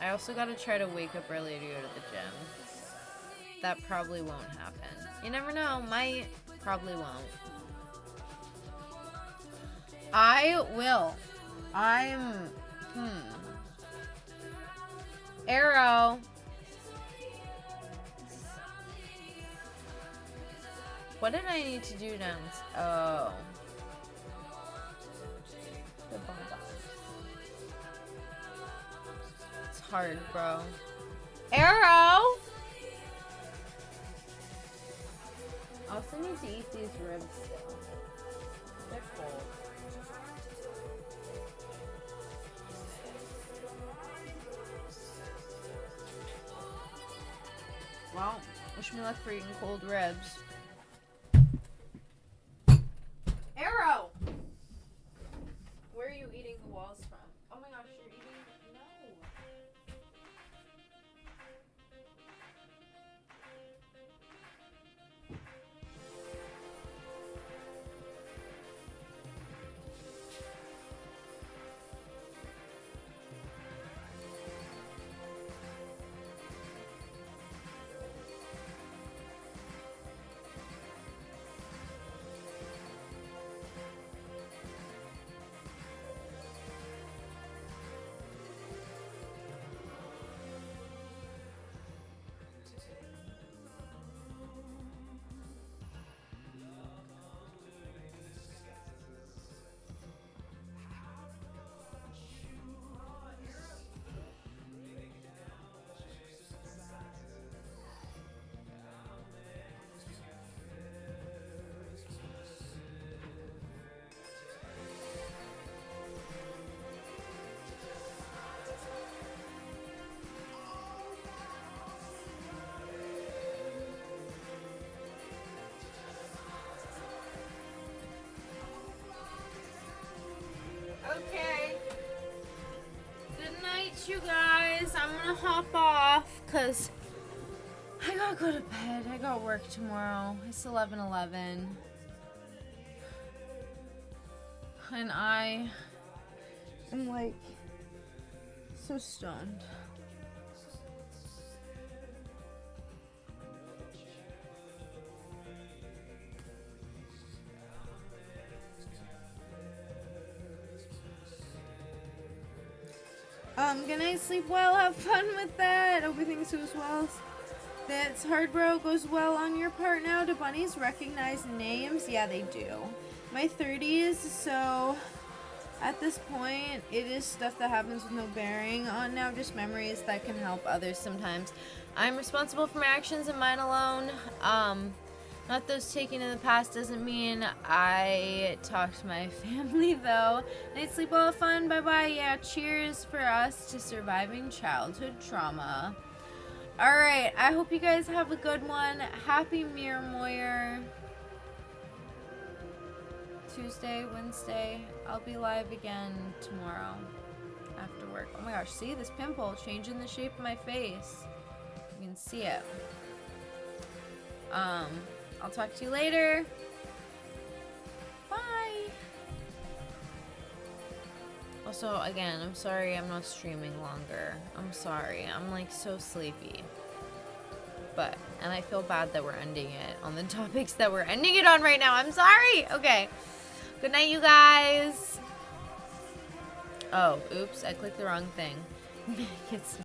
I also gotta try to wake up early to go to the gym. That probably won't happen. You never know. Might. Probably won't. I will. Arrow. What did I need to do now? Oh. It's hard, bro. Arrow! I also need to eat these ribs still. They're cold. Well, wish me luck for eating cold ribs. Arrow! Where are you eating the walls from? Oh my gosh, you're eating... No! you guys. I'm gonna hop off because I gotta go to bed. I got work tomorrow. It's 11:11. And I am like so stoned. Good night, sleep well, have fun with that. Hope everything goes well. That's hard, bro. Goes well on your part now. Do bunnies recognize names? Yeah, they do. My 30s, so at this point, it is stuff that happens with no bearing on now, just memories that can help others sometimes. I'm responsible for my actions and mine alone. Not those taken in the past doesn't mean I talk to my family, though. Night sleep, well, fun. Bye-bye. Yeah, cheers for us to surviving childhood trauma. All right, I hope you guys have a good one. Happy Mirror Moyer. Tuesday, Wednesday. I'll be live again tomorrow after work. Oh my gosh, see this pimple changing the shape of my face. You can see it. I'll talk to you later. Bye. Also, again, I'm sorry I'm not streaming longer. I'm sorry. I'm like so sleepy. And I feel bad that we're ending it on the topics that we're ending it on right now. I'm sorry. Okay. Good night, you guys. Oh, oops. I clicked the wrong thing. It's